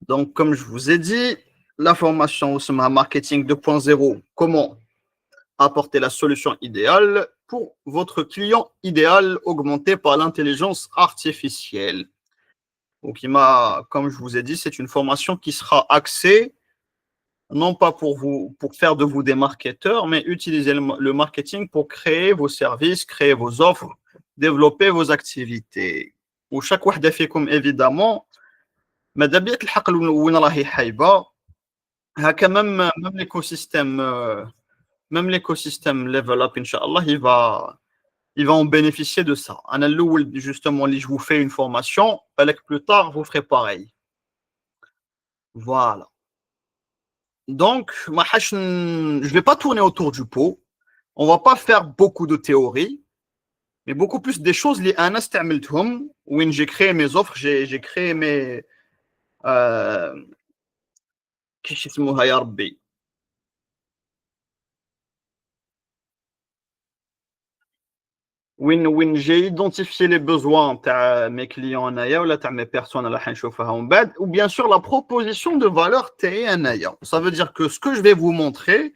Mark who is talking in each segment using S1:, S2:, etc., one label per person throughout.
S1: Donc, comme je vous ai dit, la formation au marketing 2.0, comment apporter la solution idéale pour votre client idéal augmenté par l'intelligence artificielle. Donc, comme je vous ai dit, c'est une formation qui sera axée non pas pour vous, pour faire de vous des marketeurs, mais utiliser le marketing pour créer vos services, créer vos offres, développer vos activités. وشاك وحده فيكم évidemment ماذا بيا تلحق وين راهي حايبه هكا même l'écosystème même l'écosystème level up inchallah il va en bénéficier de ça. انا الاول justement je vous fais une formation بالك plus tard vous ferez pareil. Voilà. Donc je vais pas tourner autour du pot. On va pas faire beaucoup de théories, mais beaucoup plus des choses les انا استعملتهم وين j'ai créé mes offres, j'ai créé mes كيش اسمها يا ربي وين j'ai identifié les besoins تاع mes clients انايا ولا تاع mes personnes اللي حنشوفها من بعد ou bien sûr la proposition de valeur تاعي انايا. Ça veut dire que ce que je vais vous montrer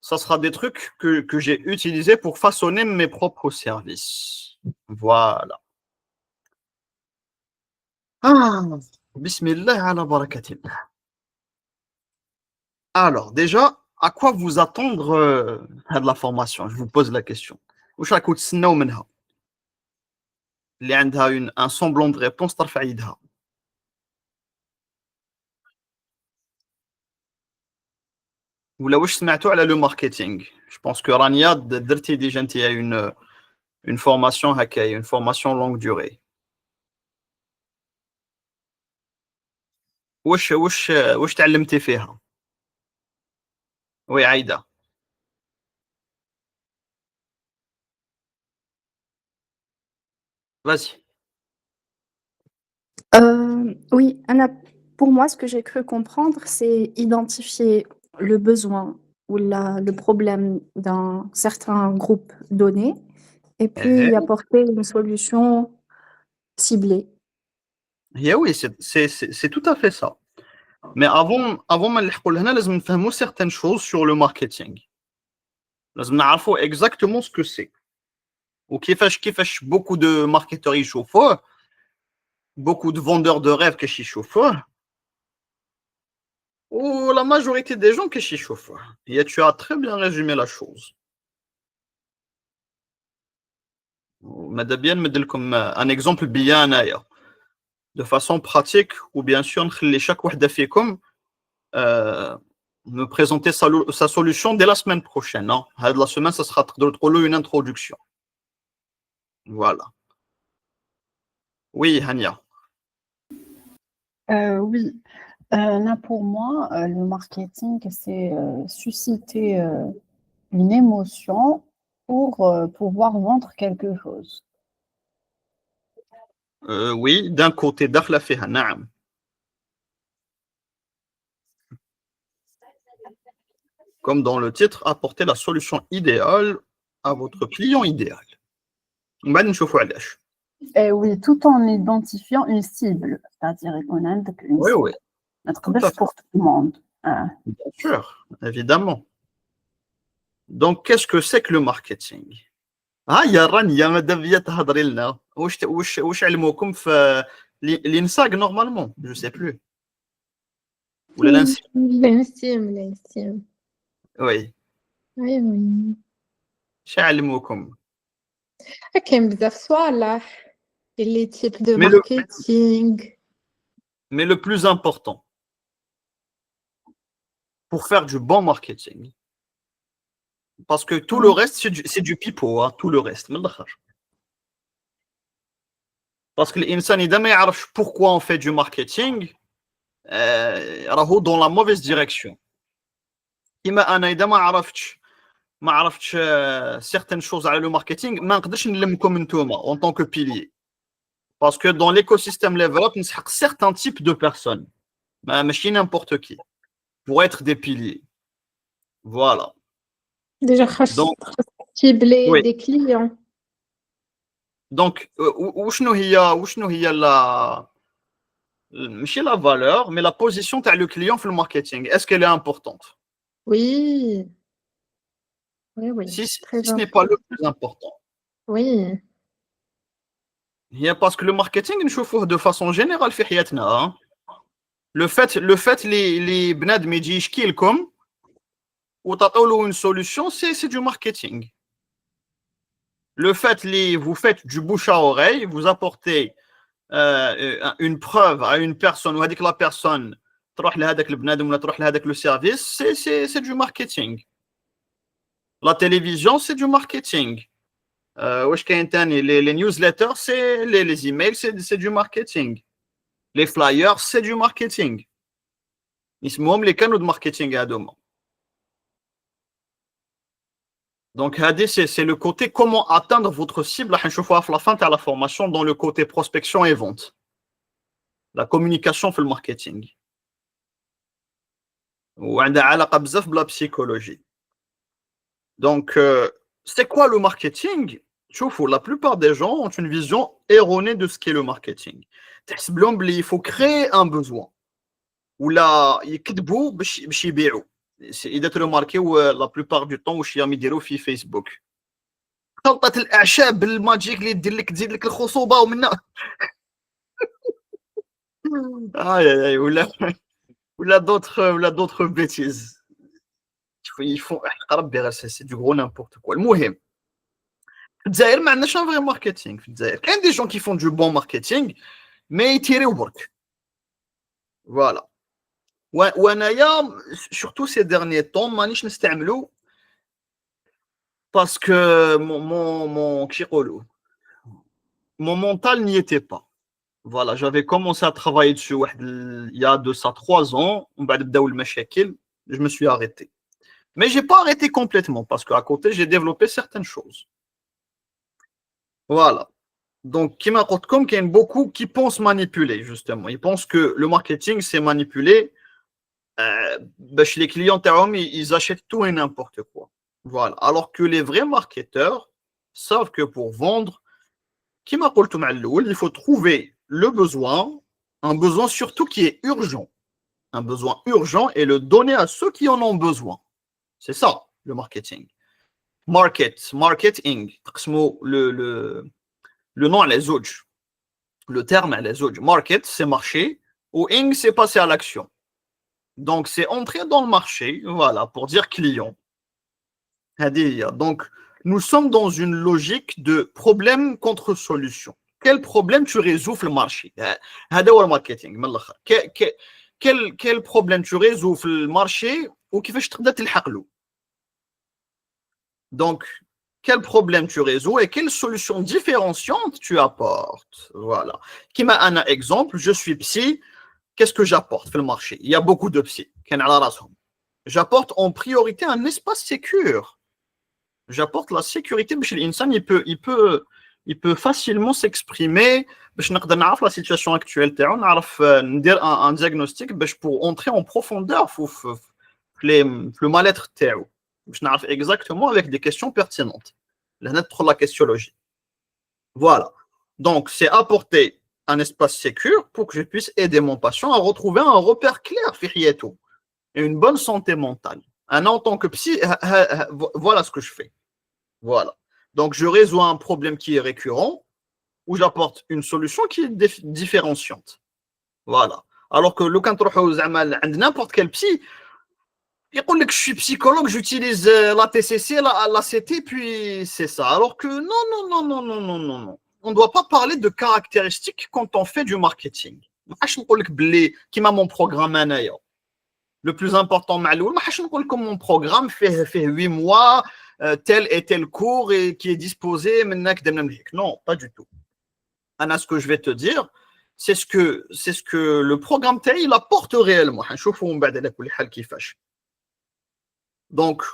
S1: ça sera des trucs que j'ai utilisés pour façonner mes propres services. Voilà. Bismillah ala barakatillah. Alors, déjà, à quoi vous attendre de la formation? Je vous pose la question. واش راكم تسناو منها؟ اللي عندها un semblant de réponse ترفع يدها. ولا واش سمعتوا على لو ماركتينغ؟ Je pense que Rania درتي déjà انت une formation هكايا, une formation longue durée. واش تعلمتي فيها؟ Oui, Aïda. Vas-y.
S2: Oui, pour moi, ce que j'ai cru comprendre, c'est identifier le besoin ou le problème d'un certain groupe donné et puis y apporter une solution ciblée.
S1: Oui, c'est tout à fait ça. Mais avant ما نلحقوا لهنا لازم نفهموا certaines choses sur le marketing. لازم نعرفوا exactement ce que c'est. وكيفاش beaucoup de marketeurs يشوفوه, beaucoup de vendeurs de rêves كيفاش يشوفوه, ou la majorité des gens كيفاش يشوفوه. Et tu as très bien résumé la chose. ماذا بيا نمد لكم un exemple بيا انايا de façon pratique ou bien sûr نخلي chaque وحده فيكم me présenter sa solution dès la semaine prochaine. Hein. La semaine, ça sera une introduction. Voilà. Oui, Hania.
S3: Oui, là pour moi, le marketing, c'est susciter une émotion pour pouvoir vendre quelque chose.
S1: Oui, d'un côté, داخلة فيها, نعم. Comme dans le titre, apporter la solution idéale à votre client idéal. بعد نشوفوا علاش.
S3: Et oui, tout en identifiant une cible, c'est-à-dire qu'on a une
S1: Oui,
S3: cible.
S1: oui.
S3: Notre bêche pour tout le monde.
S1: Bien sûr, évidemment. Donc, qu'est-ce que c'est que le marketing? يا رانيا ماذا بيا تهضري لنا واش علموكم في l'INSAG normalement je sais plus ولا
S4: l'INSTIM
S1: oui
S4: oui
S1: اش علموكم
S4: كاين بزاف صوالح les types de marketing
S1: mais le plus important pour faire du bon marketing parce que tout le reste c'est du pipeau hein, tout le reste من الاخر parce que الانسان اذا ما يعرفش pourquoi on fait du marketing راهو dans la mauvaise direction كيما انا اذا ما عرفتش certaines choses على le marketing ما نقدرش نلمكم نتوما en tant que pilier parce que dans l'écosystème level up نسحق certains types de personnes ماشي n'importe qui pour être des piliers voilà
S4: déjà
S1: donc
S4: cibler
S1: oui.
S4: des clients
S1: donc وشنو هي ماشي la valeur, mais la position تاع le client في le marketing. Est-ce qu'elle est importante?
S4: Oui. Oui, oui.
S1: Si
S4: Très
S1: ce n'est pas
S4: important.
S1: le plus important.
S4: Oui.
S1: Parce que le marketing, نشوفوه de façon générale في حياتنا. Le fait les بنادم يجي يشكي لكم وتعطوا له une solution, c'est du marketing. Le fait vous faites du bouche à oreille, vous apportez une preuve à une personne ou à la personne تروح لهذاك البنادم ولا تروح لهذاك le service, c'est du marketing. La télévision, c'est du marketing. واش كاين تاني les newsletters, c'est les emails, c'est du marketing. Les flyers, c'est du marketing. اسمهم les canaux de marketing هذوما. Donc, c'est le côté comment atteindre votre cible. Je vais à la fin de la formation dans le côté prospection et vente. La communication fait le marketing. Ou on a علاقة بزاف بلا psychologie. Donc, c'est quoi le marketing? La plupart des gens ont une vision erronée de ce qu'est le marketing. Il faut créer un besoin. Ou là, يكذبوا باش يبيعوا. إذا ترماركيو la plupart du temps واش يديروا في فيسبوك. خلطة الأعشاب بالماجيك اللي تزيد لك الخصوبة ومنها ولا d'autres bêtises. Ils font c'est du gros n'importe quoi. المهم في الجزائر ما عندناش un vrai marketing في الجزائر. كاين des gens qui font du bon marketing mais يتيريو برك. Voilà. وانايا surtout ces derniers temps مانيش نستعملو parce que mon mental n'y était pas. Voilà, j'avais commencé à travailler dessus il y a de ça 3 ans. Je me suis arrêté. Mais je n'ai pas arrêté complètement parce qu'à côté, j'ai développé certaines choses. Voilà. Donc, il y a beaucoup qui pensent manipuler, justement. Ils pensent que le marketing, c'est manipuler. Les clients, ils achètent tout et n'importe quoi. Voilà. Alors que les vrais marketeurs savent que pour vendre, il faut trouver le besoin, un besoin surtout qui est urgent. Un besoin urgent et le donner à ceux qui en ont besoin. C'est ça, le marketing. Marketing. Le nom, les autres. Le terme, les autres. Market, c'est marché. Ou ing, c'est passer à l'action. Donc, c'est entrer dans le marché, voilà, pour dire client. Donc, nous sommes dans une logique de problème contre solution. Quel problème tu résous le marché? C'est le marketing. Quel problème tu résous le marché ou qui fait que donc, quel problème tu résous et quelle solution différenciante tu apportes? Voilà. Qui m'a un exemple, je suis psy. Qu'est-ce que j'apporte dans le marché? Il y a beaucoup de psy. J'apporte en priorité un espace sécure. J'apporte la sécurité. L'insan, il peut facilement s'exprimer. La situation actuelle, un diagnostic pour entrer en profondeur le mal-être. Exactement avec des questions pertinentes. La questiologie. Voilà. Donc, c'est apporter un espace sécure pour que je puisse aider mon patient à retrouver un repère clair et une bonne santé mentale. En tant que psy, voilà ce que je fais. Voilà. Donc, je résous un problème qui est récurrent ou j'apporte une solution qui est différenciante. Voilà. Alors que le n'importe quel psy, il dit que je suis psychologue, j'utilise la TCC, la CT, puis c'est ça. Alors que non. On ne doit pas parler de caractéristiques quand on fait du marketing. Qui m'a mon programme le plus important, mon programme fait 8 mois, tel et tel cours et qui est disposé. Non, pas du tout. Anna, ce que je vais te dire, c'est ce que le programme il apporte réellement. Donc,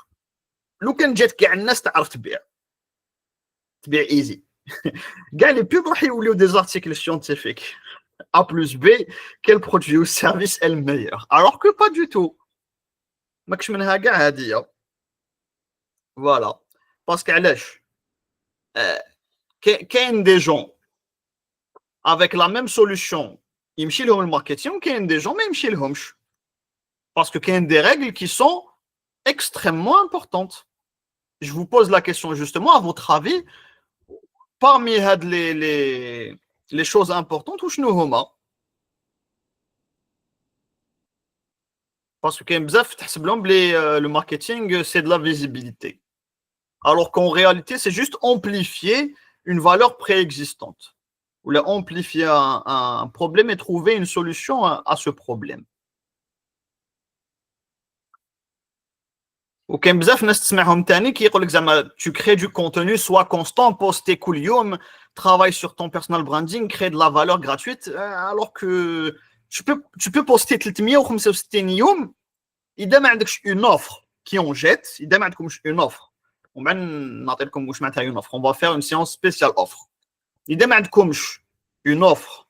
S1: لو كان جات كاع الناس تعرف تبيع easy. كاع les pubs راح يوليو des articles scientifiques. A plus B, quel produit ou service est le meilleur? Alors que pas du tout. ماكش منها كاع هادية. Voilà. Parce qu'علاش كاين des gens avec la même solution يمشي لهم الماركتينغ وكاين دي جون ما يمشي لهمش باسكو كاين des règles qui sont extrêmement importantes. Je vous pose la question justement, à votre avis, parmi les choses importantes, وشنو هما؟ Parce que كاين بزاف تحسب لهم بلي le marketing c'est de la visibilité. Alors qu'en réalité, c'est juste amplifier une valeur préexistante. Ou là, amplifier un problème et trouver une solution à ce problème. وكاين بزاف ناس تسمعهم تاني كيقول لك زعما tu crées du contenu soit constant poster كل يوم travaille sur ton personal branding crée de la valeur gratuite alors que tu peux poster 365 يوم اذا ما عندكش une offre qui en jette اذا ما عندكمش une offre ومن نعطيكم واش معناتها une offre on va faire une séance spéciale offre اذا ما عندكمش une offre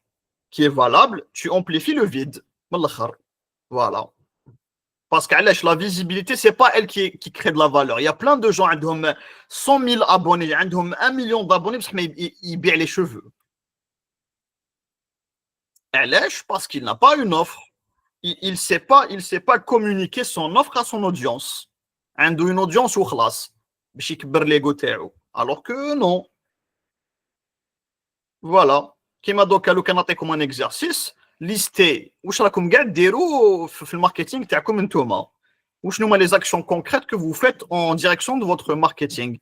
S1: qui est valable tu amplifies le vide من الاخر voilà. Parce que la visibilité, ce n'est pas elle qui crée de la valeur. Il y a plein de gens qui ont 100 000 abonnés, qui ont 1 million d'abonnés, mais ils baissent les cheveux. Parce qu'il n'a pas une offre. Il ne sait pas communiquer son offre à son audience. Il a une audience ou classe. Alors que non. Voilà. Qui m'a donc alloué comme un exercice. Listez واش راكم قاعد ديروا في الماركتينغ تاعكم نتوما وشنو هما les actions concrètes que vous faites en direction de votre marketing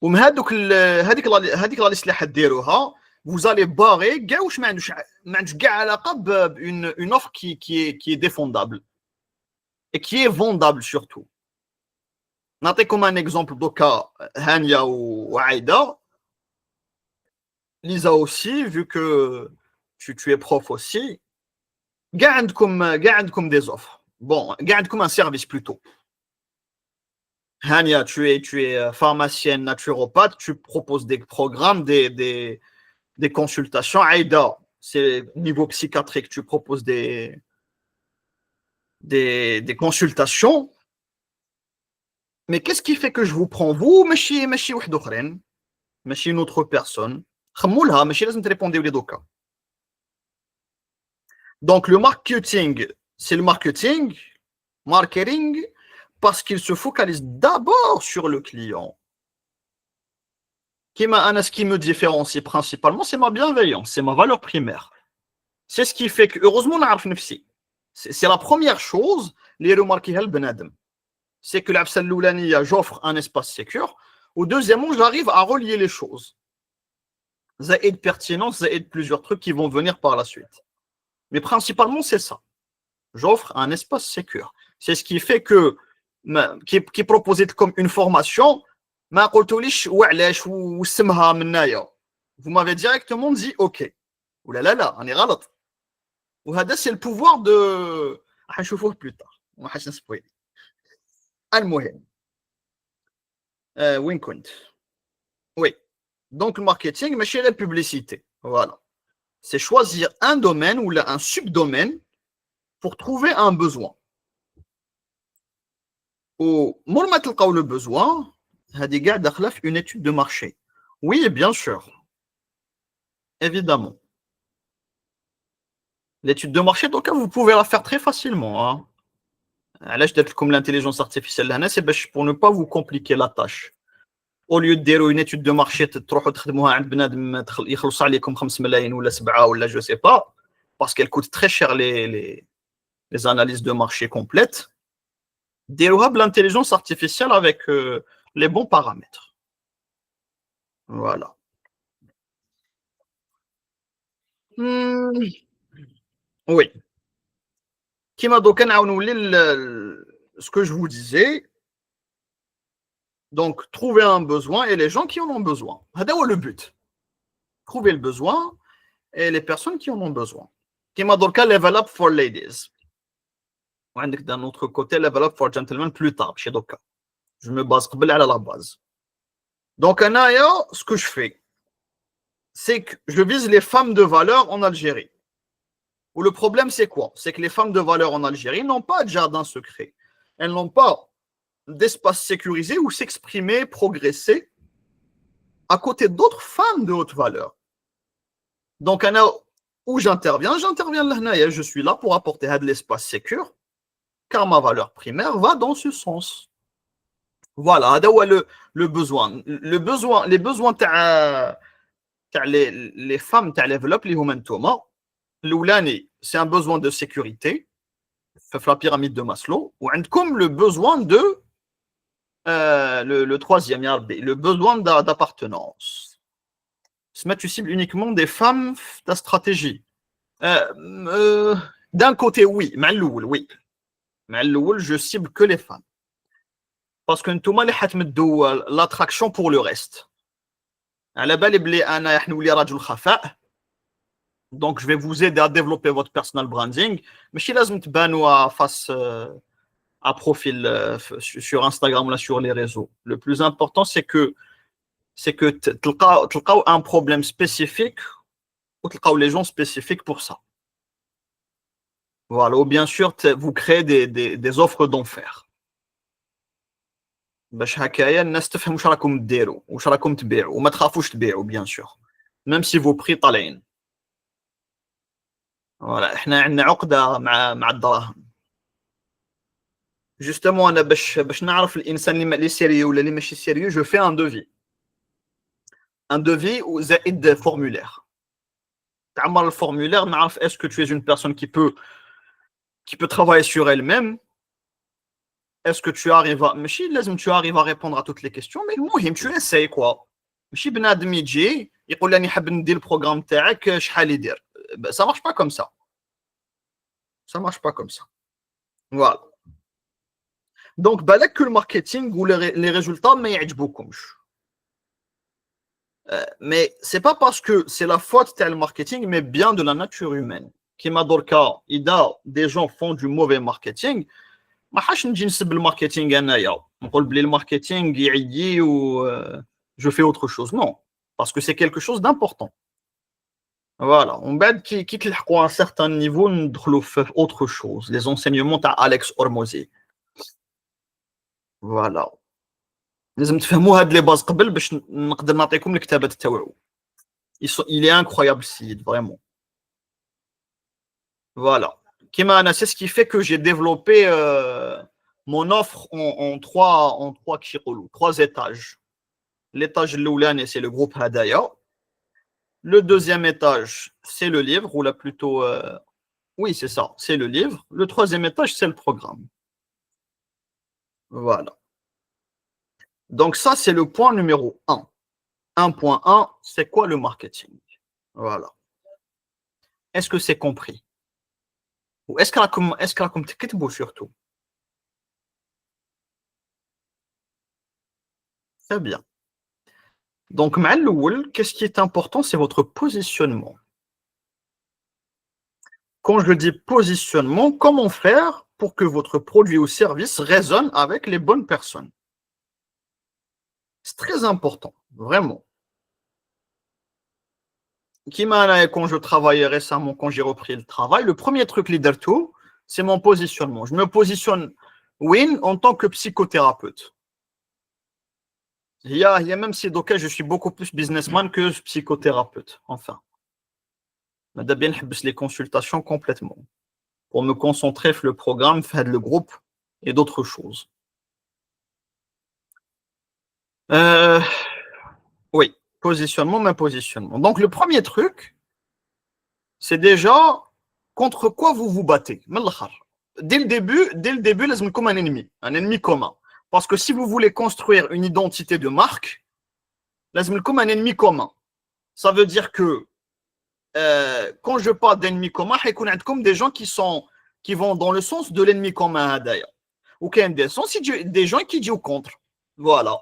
S1: ومن هذيك لا ليست اللي حديروها vous allez barrer كاع واش ما عندوش كاع علاقه une offre qui est défendable et qui est vendable surtout. نعطيكم un exemple دوكا هانيا وعايده Lisa aussi, vu que tu es prof aussi, garde comme des offres. Bon, garde comme un service plutôt. Hania, tu es pharmacienne naturopathe, tu proposes des programmes, des consultations. Aïda, c'est niveau psychiatrique, tu proposes des consultations. Mais qu'est-ce qui fait que je vous prends vous, ماشي واحد اخرين, ماشي une autre personne? خمولها ماشي لازم تريبونديو لي دوكا. Donc le marketing, c'est le marketing parce qu'il se focalise d'abord sur le client. Ce qui me différencie principalement, c'est ma bienveillance, c'est ma valeur primaire. C'est ce qui fait que, heureusement, c'est la première chose, les remarques c'est que j'offre un espace sécure, ou deuxièmement, j'arrive à relier les choses. Ça aide pertinence, ça aide plusieurs trucs qui vont venir par la suite. Mais principalement, c'est ça. J'offre un espace sécure. C'est ce qui fait que, qui est proposé comme une formation, vous m'avez directement dit OK. Ouh là là là, on est غلط. C'est le pouvoir de. Je vais plus tard. المهم. وين كنت؟ Oui. Donc, le marketing, mais chez la publicité. Voilà. C'est choisir un domaine ou un subdomaine pour trouver un besoin. Au moment où tu as le besoin, tu as une étude de marché. Oui, bien sûr. Évidemment. L'étude de marché, donc, vous pouvez la faire très facilement. Là, je dis comme l'intelligence artificielle, c'est pour ne pas vous compliquer la tâche. Au lieu de faire une étude de marché, تروحوا تخدموها عند بنادم يخلصوا عليكم 5 ملايين ولا 7 ولا je sais pas, parce qu'elle coûte très cher les analyses de marché complètes. ديروها l'intelligence artificielle avec les bons paramètres. Voilà. Oui. كيما دوكا نعاونوا ce que je vous disais. Donc, trouver un besoin et les gens qui en ont besoin. C'est le but. Trouver le besoin et les personnes qui en ont besoin. Comme dans le cas, level up for ladies. D'un autre côté, level up for gentlemen plus tard, chez Doka. Je me base à la base. Donc, ce que je fais, c'est que je vise les femmes de valeur en Algérie. Où le problème, c'est quoi? C'est que les femmes de valeur en Algérie n'ont pas de jardin secret. Elles n'ont pas d'espace sécurisé où s'exprimer, progresser à côté d'autres femmes de haute valeur. Donc, où j'interviens là, je suis là pour apporter de l'espace sécure, car ma valeur primaire va dans ce sens. Voilà, le besoin. Les besoins les femmes, développent les humains Thomas. L'oulani, c'est un besoin de sécurité, fait la pyramide de Maslow, ou comme le besoin de le troisième, le besoin d'appartenance. Tu cibles uniquement des femmes, ta stratégie. D'un côté, oui, oui. Je cible que les femmes. Parce que tout le monde l'attraction pour le reste. Donc, je vais vous aider à développer votre personal branding. Mais si vous êtes face à profil sur Instagram ou sur les réseaux, le plus important, c'est que tu as un problème spécifique ou tu as les gens spécifiques pour ça. Voilà, ou bien sûr, vous créez des offres d'enfer. باش هكايا الناس تفهم واش راكم ديروا واش راكم تبيعوا وما تخافوش تبيعوا بيان سور ميم سي فو بري طالعين. فوالا احنا عندنا عقده مع الدراهم. جوستومون انا باش نعرف الانسان اللي سيريو ولا اللي ماشي سيريو جو في ان دوفي وزائد فورمولير. تعمر الفورمولير نعرف اسكو tu es une personne qui peut travailler sur elle-même. Est-ce que tu arrives à... tu arrives à répondre à toutes les questions, mais المهم tu essayes quoi. ماشي بنادم يجي يقول لي نحب ندير البروغرام تاعك شحال يدير. Ça marche pas comme ça. Ça marche pas comme ça. Voilà. Donc بالك que le marketing ou les résultats ما يعجبوكمش. Mais c'est pas parce que c'est la faute تاع le marketing, mais bien de la nature humaine. كيما دركا إذا des gens font du mauvais marketing, ما حاش نجي نسب الماركتينغ انايا نقول بلي الماركتينغ يعيي و جو في اوتر شوز نو باسكو سي كيلكو شوز دامبورطون. فوالا ومن بعد كي تلحقوا ان سيغتان نيفو ندخلوا في اوتر شوز لي زونسينيومون تاع اليكس اورموزي. فوالا لازم تفهموا هاد لي باز قبل باش نقدر نعطيكم الكتابات تاوعو. il est incroyable السيد فريمون. فوالا c'est ce qui fait que j'ai développé mon offre en trois étages. L'étage l'oulani, c'est le groupe Hadaya. Le deuxième étage, c'est le livre, ou là plutôt... oui, c'est ça, c'est le livre. Le troisième étage, c'est le programme. Voilà. Donc ça, c'est le point numéro 1. 1.1, c'est quoi le marketing? Voilà. Est-ce que c'est compris? Ou est-ce que راكم تكتبوا surtout? Très bien. Donc, مع الأول, qu'est-ce qui est important? C'est votre positionnement. Quand je dis positionnement, comment faire pour que votre produit ou service résonne avec les bonnes personnes? C'est très important, vraiment. Quand je travaillais récemment, quand j'ai repris le travail, le premier truc leader-tout, c'est mon positionnement. Je me positionne en tant que psychothérapeute. Il y a même si donc je suis beaucoup plus businessman que psychothérapeute, enfin. Mais bien les consultations complètement pour me concentrer sur le programme, faire le groupe et d'autres choses. Oui, positionnement, mais positionnement. Donc le premier truc, c'est déjà contre quoi vous vous battez. Dès le début, laissez-moi comme un ennemi commun. Parce que si vous voulez construire une identité de marque, laissez-moi comme un ennemi commun. Ça veut dire que quand je parle d'ennemi commun, il y a comme des gens qui vont dans le sens de l'ennemi commun d'ailleurs. Ou qu'il y a des gens qui disent contre. Voilà.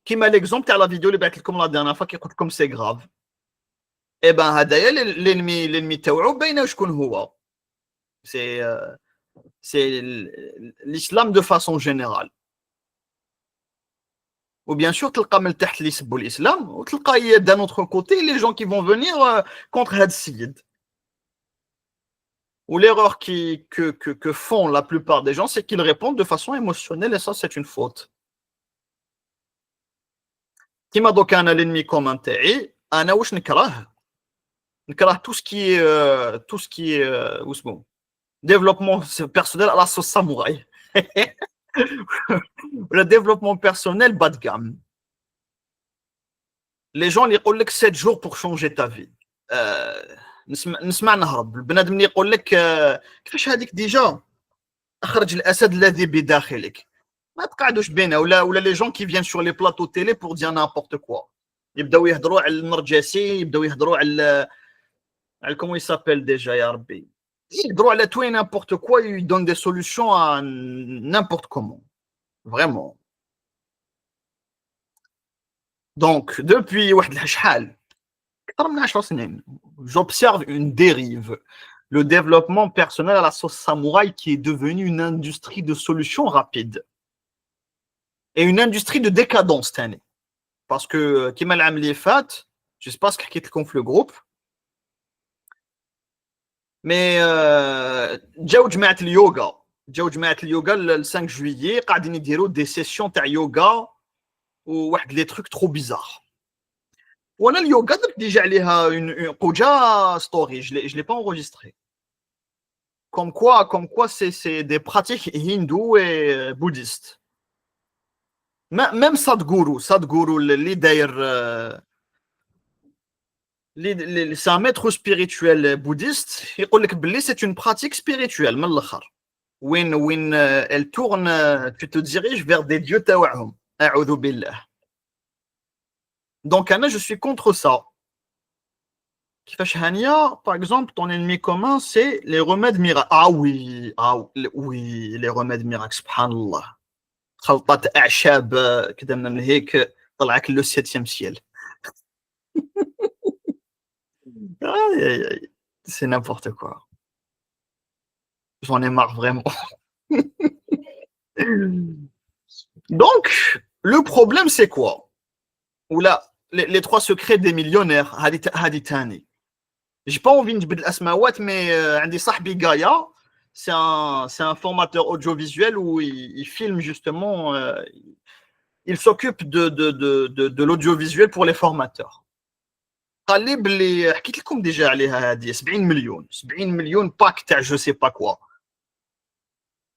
S1: Qui m'a l'exemple de la vidéo comme la dernière fois qui écoute comme c'est grave. Eh ben d'ailleurs l'ennemi تاوعو باينه شكون هو. C'est l'islam de façon générale. Ou bien sûr, tu as l'islam, ou tu as d'un autre côté les gens qui vont venir contre Hadsid. Ou l'erreur que font la plupart des gens, c'est qu'ils répondent de façon émotionnelle et ça, c'est une faute. Qui m'a donc un l'ennemi commun تاعي, أنا واش نكره, نكره tout ce qui est واسمو développement personnel à la sauce samouraï. Le développement personnel bas de gamme. Les gens ils يقول لك 7 jours pour changer ta vie. نسمع نهرب البنادم اللي يقول لك كيفاش هذيك ديجا اخرج الاسد الذي بداخلك. ما تقعدوش بينا ولا لي جون كي فيان سور لي بلاطو تيلي بور دير نامبورت كوا. يبداو يهضروا على النرجسي، يبداو يهضروا على comment il s'appelle déjà يا ربي. يهضروا على tout et n'importe quoi, ils donnent des solutions à n'importe comment. Vraiment. Donc depuis واحد الشحال اكثر من 10 سنين j'observe une dérive, le développement personnel à la sauce samouraï qui est devenu une industrie de solutions rapides et une industrie de décadence تاني. Parce que كيما العام اللي فات je sais pas ce حكيت لكم في le groupe mais جاو جماعة اليوغا le 5 juillet قاعدين يديروا des sessions تاع يوغا وواحد les trucs trop bizarres. وانا اليوغا درت ديجا عليها قوجا ستوري je l'ai pas enregistré. Comme quoi c'est des pratiques hindoues et bouddhistes. Même Sadhguru اللي داير c'est un maître spirituel bouddhiste يقول لك بلي c'est une pratique spirituelle من الاخر when elle tourne tu te diriges vers des dieux تاعهم اعوذ بالله. Donc je suis contre ça. كيفاش هانيا par exemple ton ennemi commun c'est les remèdes miracles. Oui les remèdes miracles سبحان الله. خلطة اعشاب كذا من هيك طلعك لو 7e ciel. Aïe, c'est n'importe quoi. J'en ai marre vraiment. Donc, le problème, c'est quoi? Oula, les 3 secrets des millionnaires. Haditani. J'ai pas envie de dire l'asmawat, mais عندي صاحبي Gaia, c'est un formateur audiovisuel où il filme justement, il s'occupe de l'audiovisuel pour les formateurs. قال لي بلي حكيت لكم ديجا عليها هذه 70 مليون باك تاع جو سي با كوا.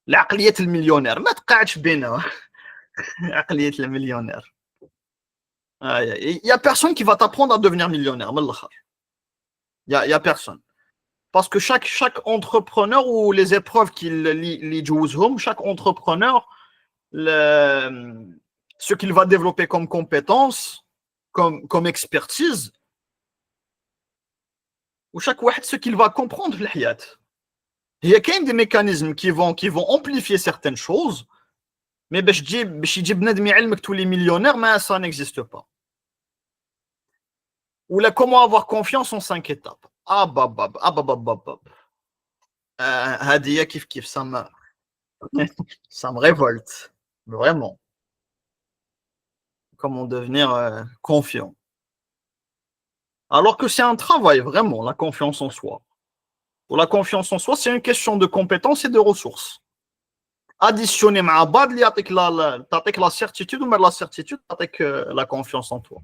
S1: العقلية المليونير ما تقعدش بينا. عقلية المليونير. Il y a personne qui va t'apprendre à devenir millionnaire من الاخر. Il y a personne. Parce que chaque entrepreneur ou les épreuves qu'il يجوزهم, chaque entrepreneur ce qu'il va développer comme compétence, comme expertise, ou chaque واحد ce qu'il va comprendre في الحياة. Il y a quand même des mécanismes qui vont amplifier certaines choses, mais باش يجي بنادم يعلمك تولي millionnaire, mais ça n'existe pas. Ou là, comment avoir confiance en 5 étapes. هذه كيف ça me révolte vraiment. Comment devenir confiant. Alors que c'est un travail, vraiment, la confiance en soi. Pour la confiance en soi, c'est une question de compétences et de ressources. Additionner مع بعض اللي تعطيك la certitude ou la certitude تعطيك la confiance en toi.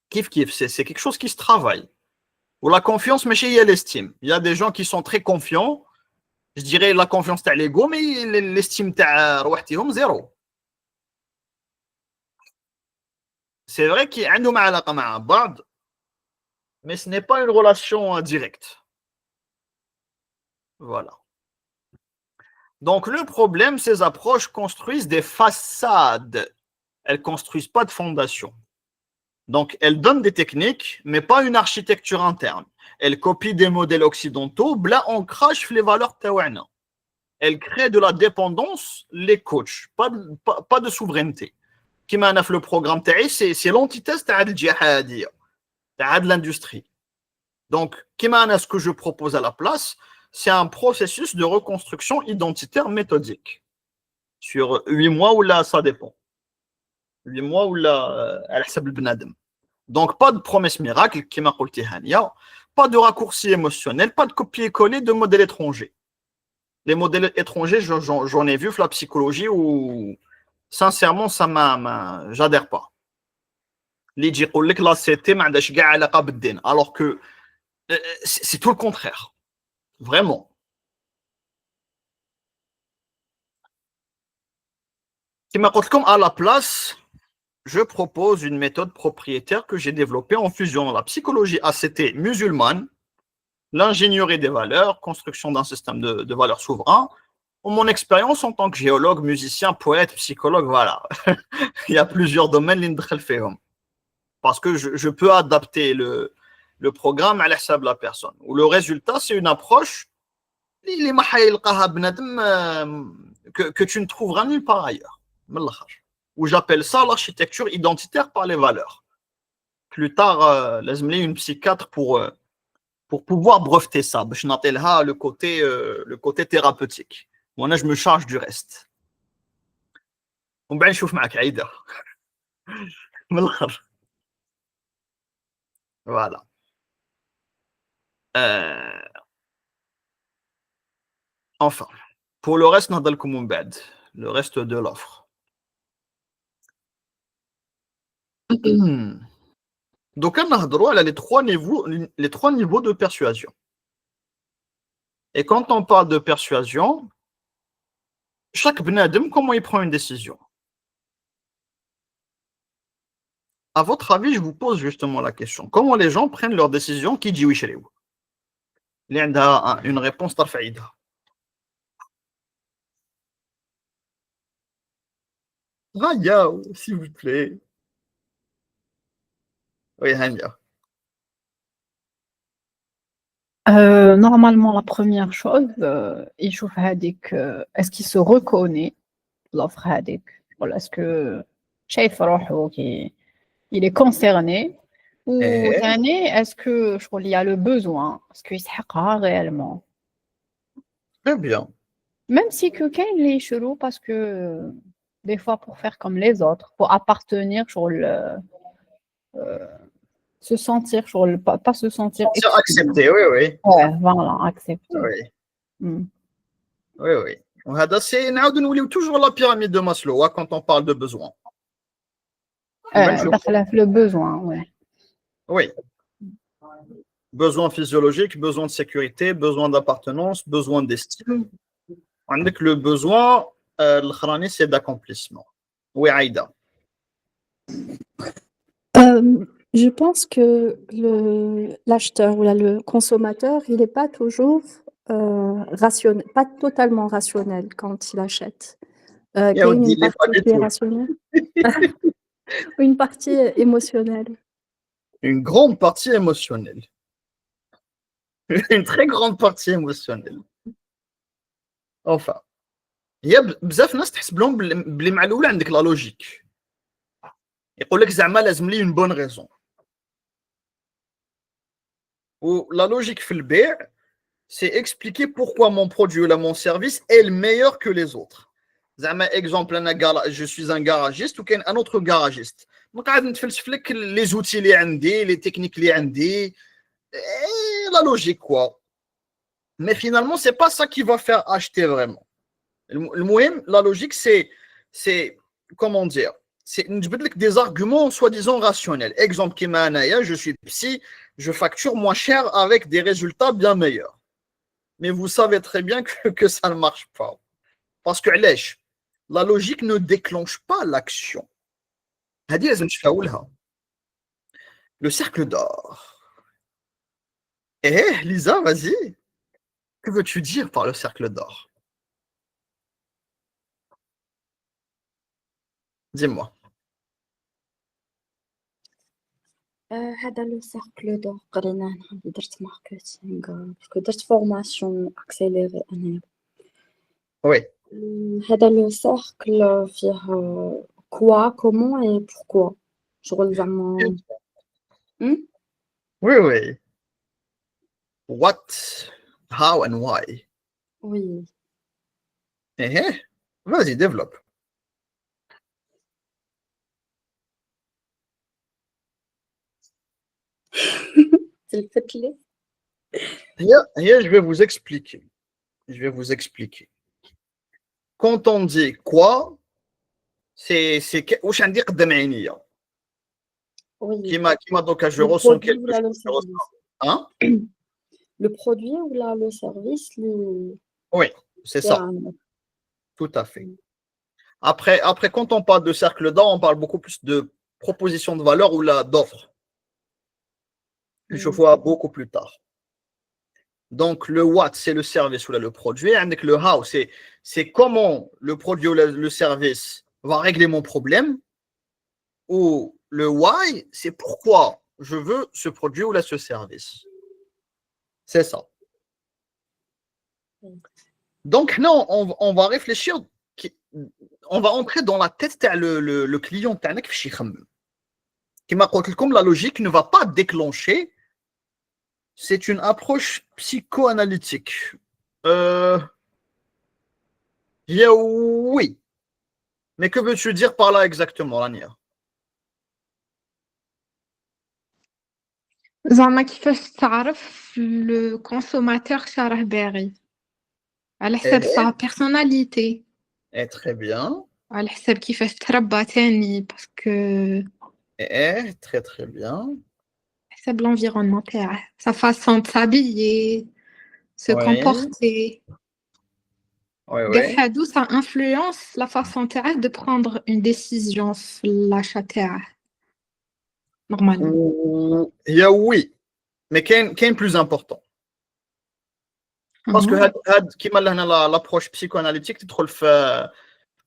S1: Kiff, c'est quelque chose qui se travaille. Ou la confiance, mais chez l'estime. Il y a des gens qui sont très confiants. Je dirais la confiance تاع l'ego, mais l'estime تاع روحتهم zéro. C'est vrai qu'il y a عندهم علاقة مع بعض, mais ce n'est pas une relation directe. Voilà. Donc le problème, ces approches construisent des façades. Elles ne construisent pas de fondation. Donc elles donnent des techniques, mais pas une architecture interne. Elles copient des modèles occidentaux, bla ancrage les valeurs taouana. Elles créent de la dépendance, les coachs, pas de souveraineté. Qui m'a fait le programme TAI, c'est l'antithèse de l'industrie. Donc, ce que je propose à la place, c'est un processus de reconstruction identitaire méthodique. Sur 8 mois ou là, ça dépend. 8 mois ou là, donc, pas de promesse miracle, pas de raccourci émotionnel, pas de copier-coller de modèles étrangers. Les modèles étrangers, j'en ai vu la psychologie où, sincèrement, j'adhère pas. اللي يجي يقول لك لا سيتي ما عندهاش كاع علاقه بالدين alors que c'est tout le contraire vraiment. كما قلت لكم à la place je propose une méthode propriétaire que j'ai développée en fusion la psychologie ACT musulmane, l'ingénierie des valeurs, construction d'un système de valeurs souverain, ou mon expérience en tant que géologue, musicien, poète, psychologue, voilà. Il y a plusieurs domaines اللي ندخل فيهم. Parce que je peux adapter le programme à l'hsab de la personne. Ou le résultat, c'est une approche que tu ne trouveras nulle part ailleurs. Où j'appelle ça l'architecture identitaire par les valeurs. Plus tard, laisse-moi une psychiatre pour pouvoir breveter ça. Je n'appelle pas le côté thérapeutique. Moi, je me charge du reste. On va نشوف معك عيدة. Voilà. Enfin, pour le reste, le reste de l'offre. Donc, on a les trois niveaux de persuasion. Et quand on parle de persuasion, chaque bnadem, comment il prend une décision? À votre avis, je vous pose justement la question. Comment les gens prennent leurs décisions qui dit oui chez vous? Il y a une réponse tarfaïda. Raya, s'il vous plaît. Oui, Hania.
S3: Normalement, la première chose, يشوف هذيك est-ce qu'il se reconnaît l'offre هذيك ولا est-ce que شايف روحه il est concerné ou ثاني est-ce que il y a le besoin est-ce qu'il يسحقها réellement
S1: Très bien.
S3: même si que كاين اللي يشرو parce que des fois pour faire comme les autres pour appartenir se sentir pas se sentir
S1: Accepter, oui, oui.
S3: ouais voilà accepter
S1: Oui. Oui, oui. C'est toujours la pyramide de Maslow quand on parle de besoin.
S3: Le besoin, ouais.
S1: Oui. Besoin physiologique, besoin de sécurité, besoin d'appartenance, besoin d'estime. Avec le besoin, le khrani, c'est d'accomplissement. Oui, Aïda.
S2: Je pense que l'acheteur ou le consommateur, il n'est pas toujours rationnel, pas totalement rationnel quand il achète. Il y a une partie qui est rationnelle. Une partie émotionnelle.
S1: Une grande partie émotionnelle. Une très grande partie émotionnelle. Enfin. Il y a بزاف ناس تحسب لهم بلي مع الاولى عندك لا لوجيك. يقول لك زعما لازم لي une bonne raison. Ou la logique في البيع c'est expliquer pourquoi mon produit ou mon service est le meilleur que les autres. زعما exemple je suis un garagiste ou كاين un autre garagiste. Donc قاعد نتفلسف لك les outils اللي عندي, les techniques اللي عندي, la logique quoi. Mais finalement c'est pas ça qui va faire acheter vraiment. La logique c'est comment dire, c'est des arguments soi-disant rationnels. Exemple je suis psy, je facture moins cher avec des résultats bien meilleurs. Mais vous savez très bien que ça ne marche pas. Parce que la logique ne déclenche pas l'action. Le cercle d'or. Lisa, vas-y. Que veux-tu dire par le cercle d'or? Dis-moi.
S2: هذا لو سيركل دور قريناه نهار درت ماركتينغ باسكو درت فورماسيون اكسيليري انا.
S1: Oui.
S2: هذا لو سيركل فيه كوا كومون اي بوركوا شغل زعما.
S1: Oui, oui. What, how and why.
S2: Oui.
S1: Vas-y, développe. Je vais vous expliquer. Quand on dit quoi, c'est واش عندي قدام عينيا.
S4: Oui.
S1: Qui m'a donc je
S2: Le
S1: ressens
S2: produit ou
S1: quelque
S2: là,
S1: chose.
S2: le
S1: Je ressens.
S2: service.
S1: Hein?
S2: Le produit ou là, le service,
S1: Oui, c'est
S2: c'est
S1: ça,
S2: un...
S1: tout à fait. Après, quand on parle de cercle d'or, on parle beaucoup plus de proposition de valeur ou là d'offre. Je vois beaucoup plus tard. Donc, le what, c'est le service ou là, le produit. Avec le how, c'est comment le produit ou le service va régler mon problème. Ou le why, c'est pourquoi je veux ce produit ou là, ce service. C'est ça. Donc, non, on va réfléchir, on va entrer dans la tête de le client. Qui m'a dit comme la logique ne va pas déclencher. C'est une approche psychoanalytique. Oui. Mais que veux-tu dire par là exactement, Lania?
S4: زعما كيفاش تعرف لو كونسوماتور شراه باغي على حساب sa personnalité
S1: Très bien.
S4: على حساب كيفاش تربى تاني باسكو
S1: Très très bien.
S4: حساب l'environnement تاعه sa façon de s'habiller se comporter
S1: Oui.
S4: كاع هادو ça influence la façon تاعه de prendre une décision في l'achat تاعه normalement
S1: Oui. Mais qu'est plus important? Parce que l'approche psychanalytique, tu trouves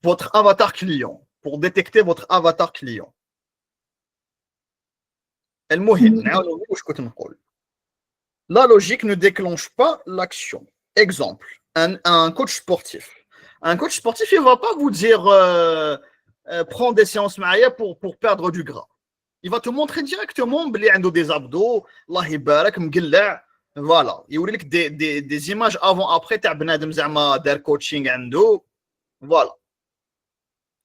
S1: votre avatar client pour détecter votre avatar client. La logique ne déclenche pas l'action. Exemple, un coach sportif. Un coach sportif, il ne va pas vous dire prends des séances maïa pour perdre du gras. Il va te montrer directement qu'il a des abdos, Allah يبارك مقلع. Voilà. Il y a des images avant-après, tu as بنادم زعما دار coaching عنده. Voilà.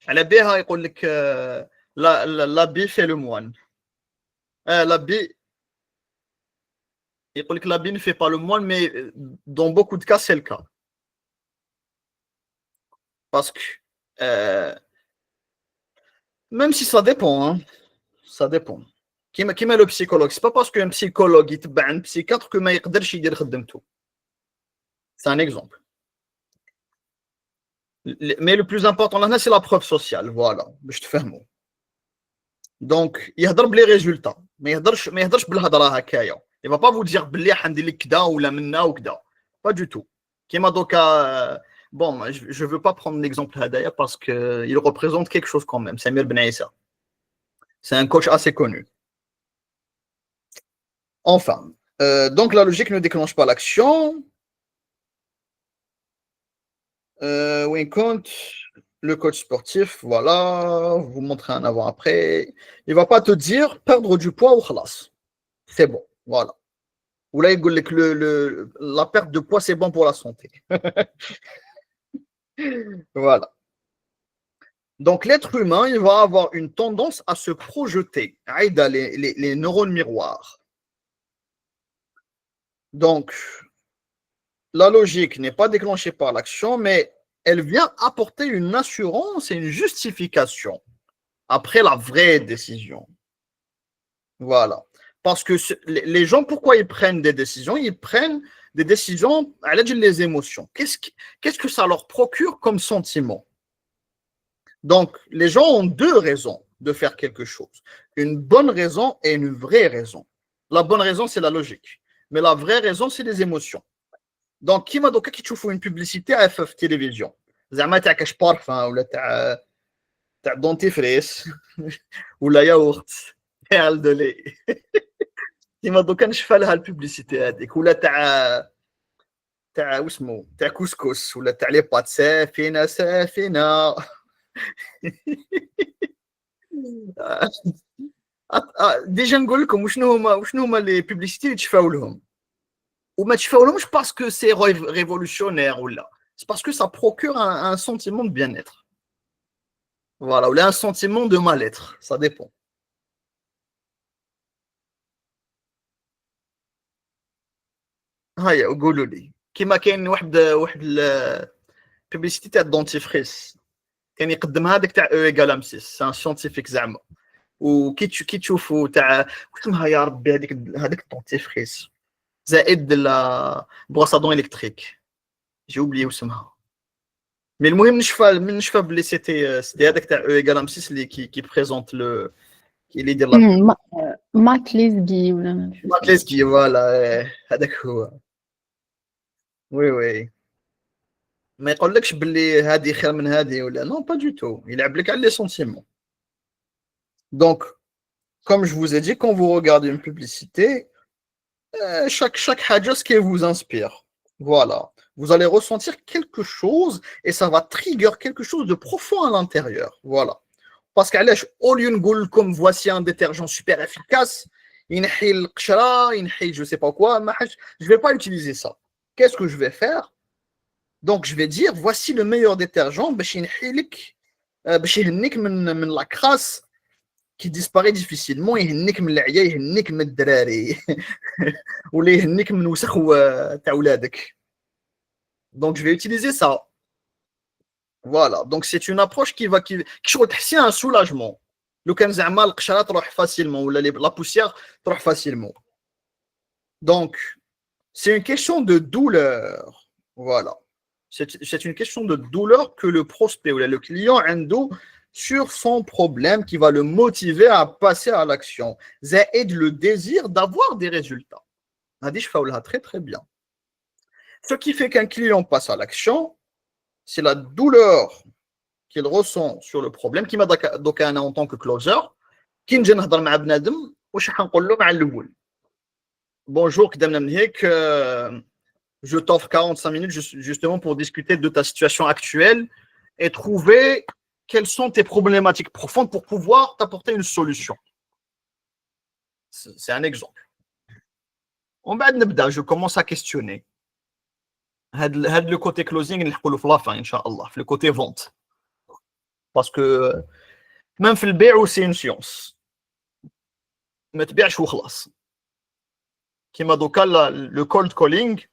S1: على بها يقول لك l'habit fait le moine. L'habit, il dit que l'habit ne fait pas le moine, mais dans beaucoup de cas, c'est le cas. Parce que, même si ça dépend, hein, ça dépend. Qui met le psychologue? C'est pas parce qu'un psychologue il te bat un psychiatre que ما يقدرش يدير خدمته. C'est un exemple. Mais le plus important là, c'est la preuve sociale. Voilà. Je te fais un mot. Donc, il يهضر بلي résultats. ما يهضرش بالهضره هكايا. Il va pas vous dire بلي حندير لك كذا ولا منا وكذا. Pas du tout. كيما دوكا bon, je veux pas prendre l'exemple هدايا parce que il représente quelque chose quand même. Samir Ben Aissa. C'est un coach assez connu. Enfin, donc la logique ne déclenche pas l'action. Oui, compte le coach sportif, voilà, vous montrez un avant-après. Il va pas te dire perdre du poids ou khalas. C'est bon, voilà. Ou là, il dit que la perte de poids, c'est bon pour la santé. Voilà. Donc, l'être humain, il va avoir une tendance à se projeter. Aïda, les neurones miroirs. Donc, la logique n'est pas déclenchée par l'action, mais elle vient apporter une assurance et une justification après la vraie décision. Voilà. Parce que les gens, pourquoi ils prennent des décisions? Ils prennent des décisions à l'aide des émotions. Qu'est-ce que ça leur procure comme sentiment? Donc, les gens ont deux raisons de faire quelque chose. Une bonne raison et une vraie raison. La bonne raison, c'est la logique. Mais la vraie raison, c'est les émotions. Donc, qui m'a dit que tu fais une publicité à FF Télévision? زعما تاع كاش بارفان ولا تاع دونتيفريس ولا ياغورت تاع الدولي كيما دوكا نشفى لها البوبليسيتي هذيك ولا تاع واسمو تاع كوسكوس ولا تاع لي بات سافينه سافينه ديجا نقول لكم وشنو هما لي بوبليسيتي اللي تشفاو لهم وما تشفاو لهمش باسكو سي ريفولوشنير ولا c'est parce que ça procure un sentiment de bien-être. Voilà, ou un sentiment de mal-être, ça dépend. هيا قولوا لي كيما كاين واحد البيبليسيتي تاع الدونتيفريس كان يقدمها هذاك تاع او ايكال ام 6 سي ان سيانتيفيك زعما كي تشوفوا تاع اسمها يا ربي هذيك الطونتيفريس زائد بروسادون الكتريك جي اوبلي اسمها مي المهم نشفى بلي سيتي هذاك تاع او ايكال ام 6 اللي كي بريزونت لو اللي يدير لا
S3: ماك ليزغي ولا
S1: ماك ليزغي فوالا هذاك هو وي ما يقولكش باللي هذه خير من هذه ولا نو با دو تو يلعب لك على لي سونتيمون دونك comme je vous ai dit, quand vous regardez une publicité, chaque حاجة ce qui vous inspire. Voilà. Vous allez ressentir quelque chose et ça va trigger quelque chose de profond à l'intérieur. Voilà. Parce qu'علاش au lieu نقول لكم voici un détergent super efficace, ينحي القشرة, ينحي je sais pas quoi, je vais pas utiliser ça. Qu'est-ce que je vais faire? Donc je vais dire voici le meilleur détergent باش ينحي لك باش يهنيك من la crasse qui disparaît difficilement, يهنيك من العيا, يهنيك من الدراري ولا يهنيك من وسخ تاع ولادك. Donc je vais utiliser ça. Voilà, donc c'est une approche qui شغل تحسي un soulagement. لو كان زعما القشره تروح facilement ولا la poussière تروح facilement. Donc c'est une question de douleur. Voilà. C'est une question de douleur que le prospect ou le client عنده sur son problème qui va le motiver à passer à l'action. زائد le désir d'avoir des résultats. هذه شفاولها très très bien. Ce qui fait qu'un client passe à l'action, c'est la douleur qu'il ressent sur le problème. كيما دوكا انا en tant que closer كي نجي نهضر مع بنادم واش راح نقول له مع الاول bonjour كدامنا من هيك je t'offre 45 minutes justement pour discuter de ta situation actuelle et trouver quelles sont tes problématiques profondes pour pouvoir t'apporter une solution. C'est un exemple. On va نبدا, je commence à questionner. هاد le côté closing نحكوا في la fin ان شاء الله, في le côté vente. Parce que même في البيع c'est une science. ما تبيعش وخلاص. كيما دوكا le cold calling,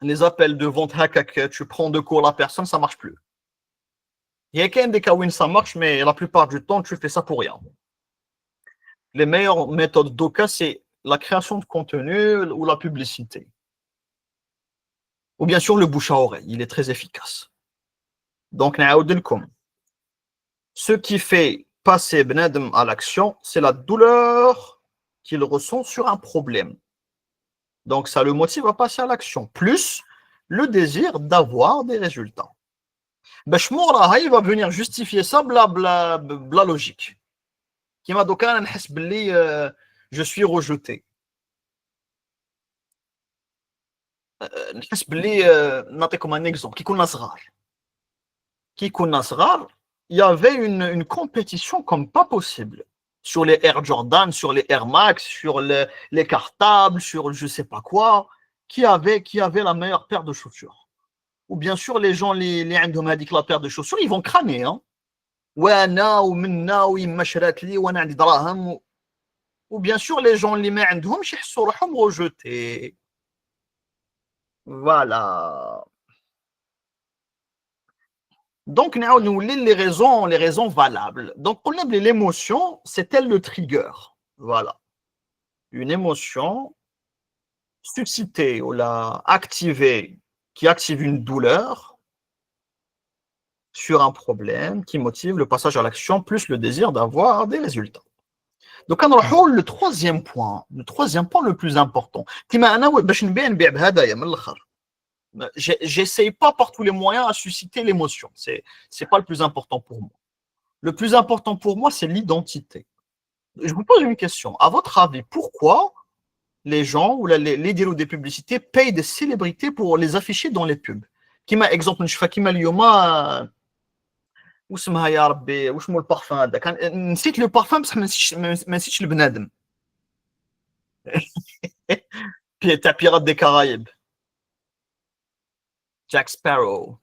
S1: les appels de vente هكاك tu prends de court la personne, ça marche plus. Il y a quand même des cas où ça marche, mais la plupart du temps, tu fais ça pour rien. Les meilleures méthodes d'Oka, c'est la création de contenu ou la publicité. Ou bien sûr, le bouche à oreille, il est très efficace. Donc, ce qui fait passer Benadem à l'action, c'est la douleur qu'il ressent sur un problème. Donc, ça le motive à passer à l'action, plus le désir d'avoir des résultats. باش موراها il va venir justifier ça بلا logique. كيما دوكا انا نحس باللي je suis rejeté. نحس باللي نعطيكم un exemple. كي كنا صغار il y avait une compétition comme pas possible sur les Air Jordan, sur les Air Max, sur les cartables, sur je sais pas quoi, qui avait la meilleure paire de chaussures. Ou bien sûr les gens les عندهم هذيك la paire de chaussures, ils vont cramer hein. وانا ومنا ويما شرات لي وانا عندي دراهم ou bien sûr les gens اللي ما عندهمش يحسوا روحهم rejetés. Voilà. Donc les raisons valables. Donc on aime l'émotion, c'est elle le trigger. Voilà. Une émotion suscitée ou la activée qui active une douleur sur un problème qui motive le passage à l'action plus le désir d'avoir des résultats. Donc le troisième point le plus important. J'essaye pas par tous les moyens à susciter l'émotion. C'est pas le plus important pour moi. Le plus important pour moi, c'est l'identité. Je vous pose une question. À votre avis, pourquoi les gens ou les dealers des publicités payent des célébrités pour les afficher dans les pubs? Par exemple, je fais اليوم واسمها يا ربي واش مو البارفان هذاك نسيت لو بارفان بصح ما نسيتش البنادم تاع بيرات دي كارايب جاك سبارو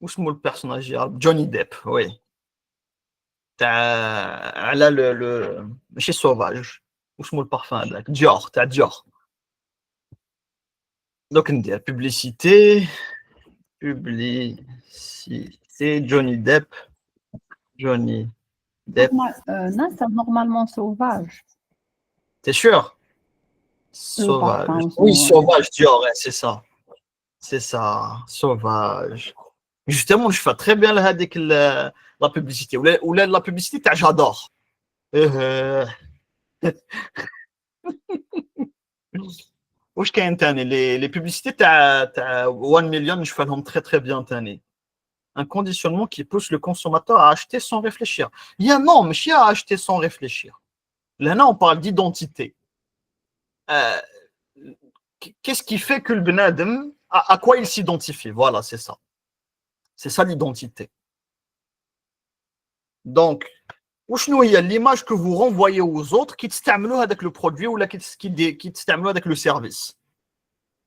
S1: واش مو البيرسوناج يا رب جوني ديب وي تاع على ماشي سوفاج واش مو البارفان هذاك ديور تاع ديور دوك ندير بوبليسيتي Johnny Depp
S3: Normalement sauvage.
S1: T'es sûr?
S3: Le
S1: Sauvage.
S3: parfum,
S1: Oui,
S3: ouais.
S1: sauvage, Dior, ouais, c'est ça. C'est ça, sauvage. Justement, je fais très bien la publicité. Ou la publicité, j'adore. واش كاين تاني les publicités تاع 1 million je فاهم très très bien تاني. Un conditionnement qui pousse le consommateur à acheter sans réfléchir. Il y a non, mais à acheter sans réfléchir. Là, on parle d'identité. Euh, Qu'est-ce qui fait que le benadem, à quoi il s'identifie? Voilà, c'est ça. C'est ça l'identité. Donc, il y a l'image que vous renvoyez aux autres qui t'stamlou avec le produit ou qui t'stamlou avec le service.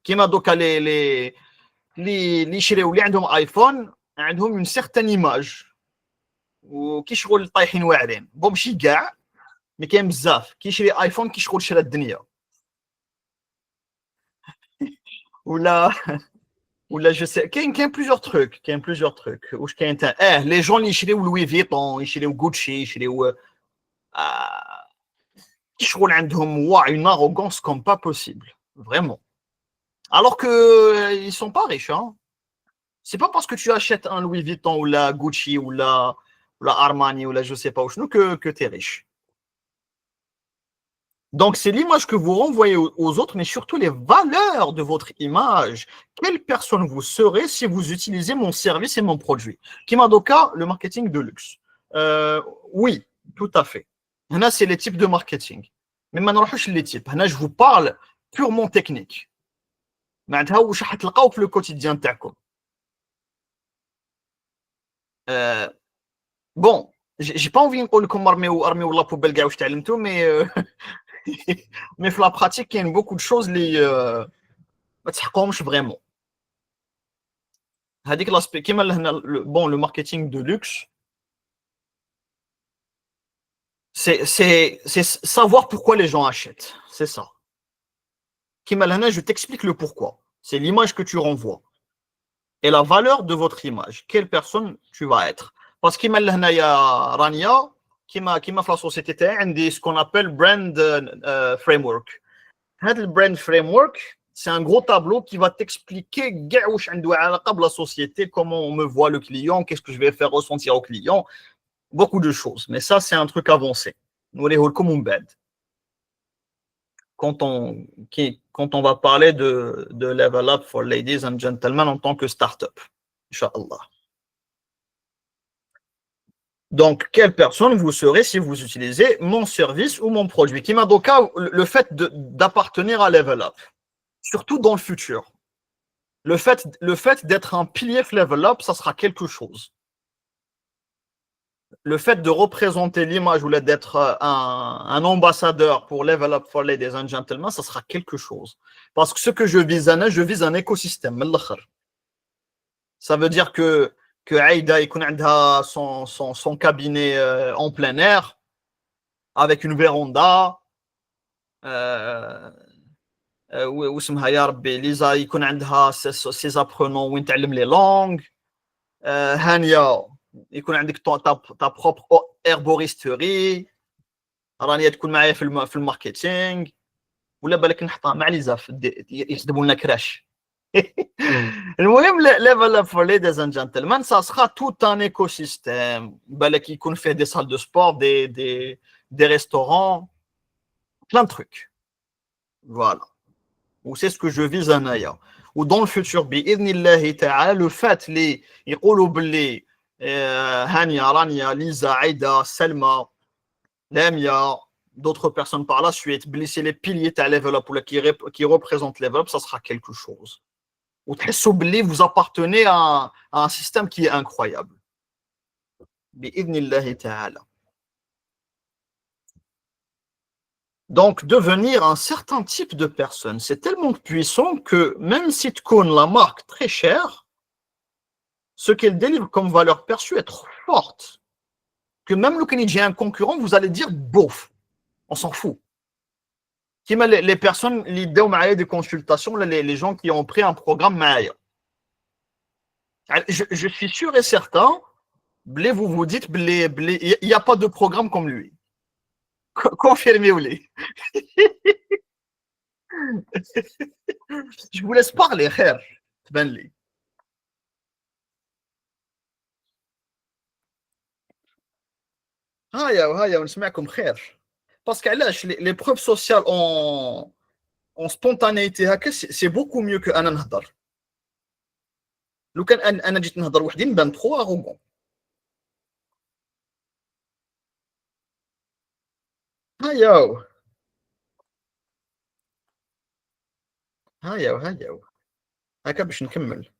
S1: Qui m'a donc les يشريوا اللي عندهم ايفون عندهم une certaine image وكيشغل طايحين واعرين بون ماشي كاع مي كاين بزاف كيشري ايفون كيشغل شرا الدنيا ولا جو سي كاين بليزيور تروك واش كاين لي جون اللي يشريو لوي فيتون يشريو غوتشي يشريو كيشغل عندهم une arrogance comme pas possible vraiment alors que ils sont pas riches hein. C'est pas parce que tu achètes un Louis Vuitton ou la Gucci ou la Armani ou la je sais pas où que tu es riche. Donc c'est l'image que vous renvoyez aux autres, mais surtout les valeurs de votre image. Quelle personne vous serez si vous utilisez mon service et mon produit? Kimadoka, le marketing de luxe. Oui, tout à fait. Là, c'est les types de marketing. Mais maintenant, les types. Là, je vous parle purement technique. معناتها واش راح تلقاو في le quotidien تاعكم. Bon, j'ai pas envie نقول لكم ارميو لا بوبيل كاع واش تعلمتوا مي مي في لا براتيك كاين beaucoup de choses اللي ما تحققهمش فريمون. هذيك لاسبي كيما هنا bon le marketing de luxe c'est savoir pourquoi les gens achètent, c'est ça. Kima hana je t'explique le pourquoi. C'est l'image que tu renvoies et la valeur de votre image, quelle personne tu vas être. Parce qu'il y a Rania qui m'a fait la société تاعي ce qu'on appelle brand framework. Le brand framework, c'est un gros tableau qui va t'expliquer la société, comment on me voit le client, qu'est-ce que je vais faire ressentir au client, beaucoup de choses. Mais ça, c'est un truc avancé. Nous les comme on bed. Quand on va parler de level up for ladies and gentlemen en tant que start-up, Inch'Allah. Donc, quelle personne vous serez si vous utilisez mon service ou mon produit? Qui m'a donc le fait d'appartenir à Level Up, surtout dans le futur. Le fait d'être un pilier Level Up, ça sera quelque chose. Le fait de représenter l'image ou d'être un ambassadeur pour Level Up for Ladies and Gentlemen, ça sera quelque chose. Parce que ce que je vise un écosystème. Ça veut dire que Aïda a son cabinet en plein air, avec une véranda, واسمها يا ربي ليزا يكون عندها ses apprenants وين تعلم les langues, هانيا يكون عندك ta propre herboristerie، رانيا تكون معايا في الماركتينغ، ولا بالك نحطها مع لي زاف يخدموا لنا كراش. المهم level up for ladies and gentlemen, ça sera tout un écosystème. بالك يكون فيه des salles de sport, des restaurants, plein de trucs. Voilà. Ou c'est ce que je vise انايا. Ou dans le futur باذن الله تعالى le fait اللي يقولوا باللي هانيا رانيا ليزا عايده سلمى لاميا d'autres personnes par la suite باللي c'est les piliers تاع level up ou qui représentent level up, ça sera quelque chose. Ou vous appartenez à un système qui est incroyable. Donc, devenir un certain type de personne, c'est tellement puissant que même si tu connais la marque très chère, ce qu'elle délivre comme valeur perçue est trop forte. Que même le Kennedy un concurrent, vous allez dire, bof, on s'en fout. Les personnes, l'idée des consultations, les gens qui ont pris un programme Maya. Je suis sûr et certain Blé, vous vous dites, Blé, il n'y a pas de programme comme lui. Confirmez-le. Je vous laisse parler, frère. Ben li. هيا ونسمعكم خير. Parce que علاش les preuves sociales en spontanéité هكا c'est beaucoup mieux que انا نهضر. لو كان انا جيت نهضر وحدي نبان trop arrogant. هيا هكا باش نكمل.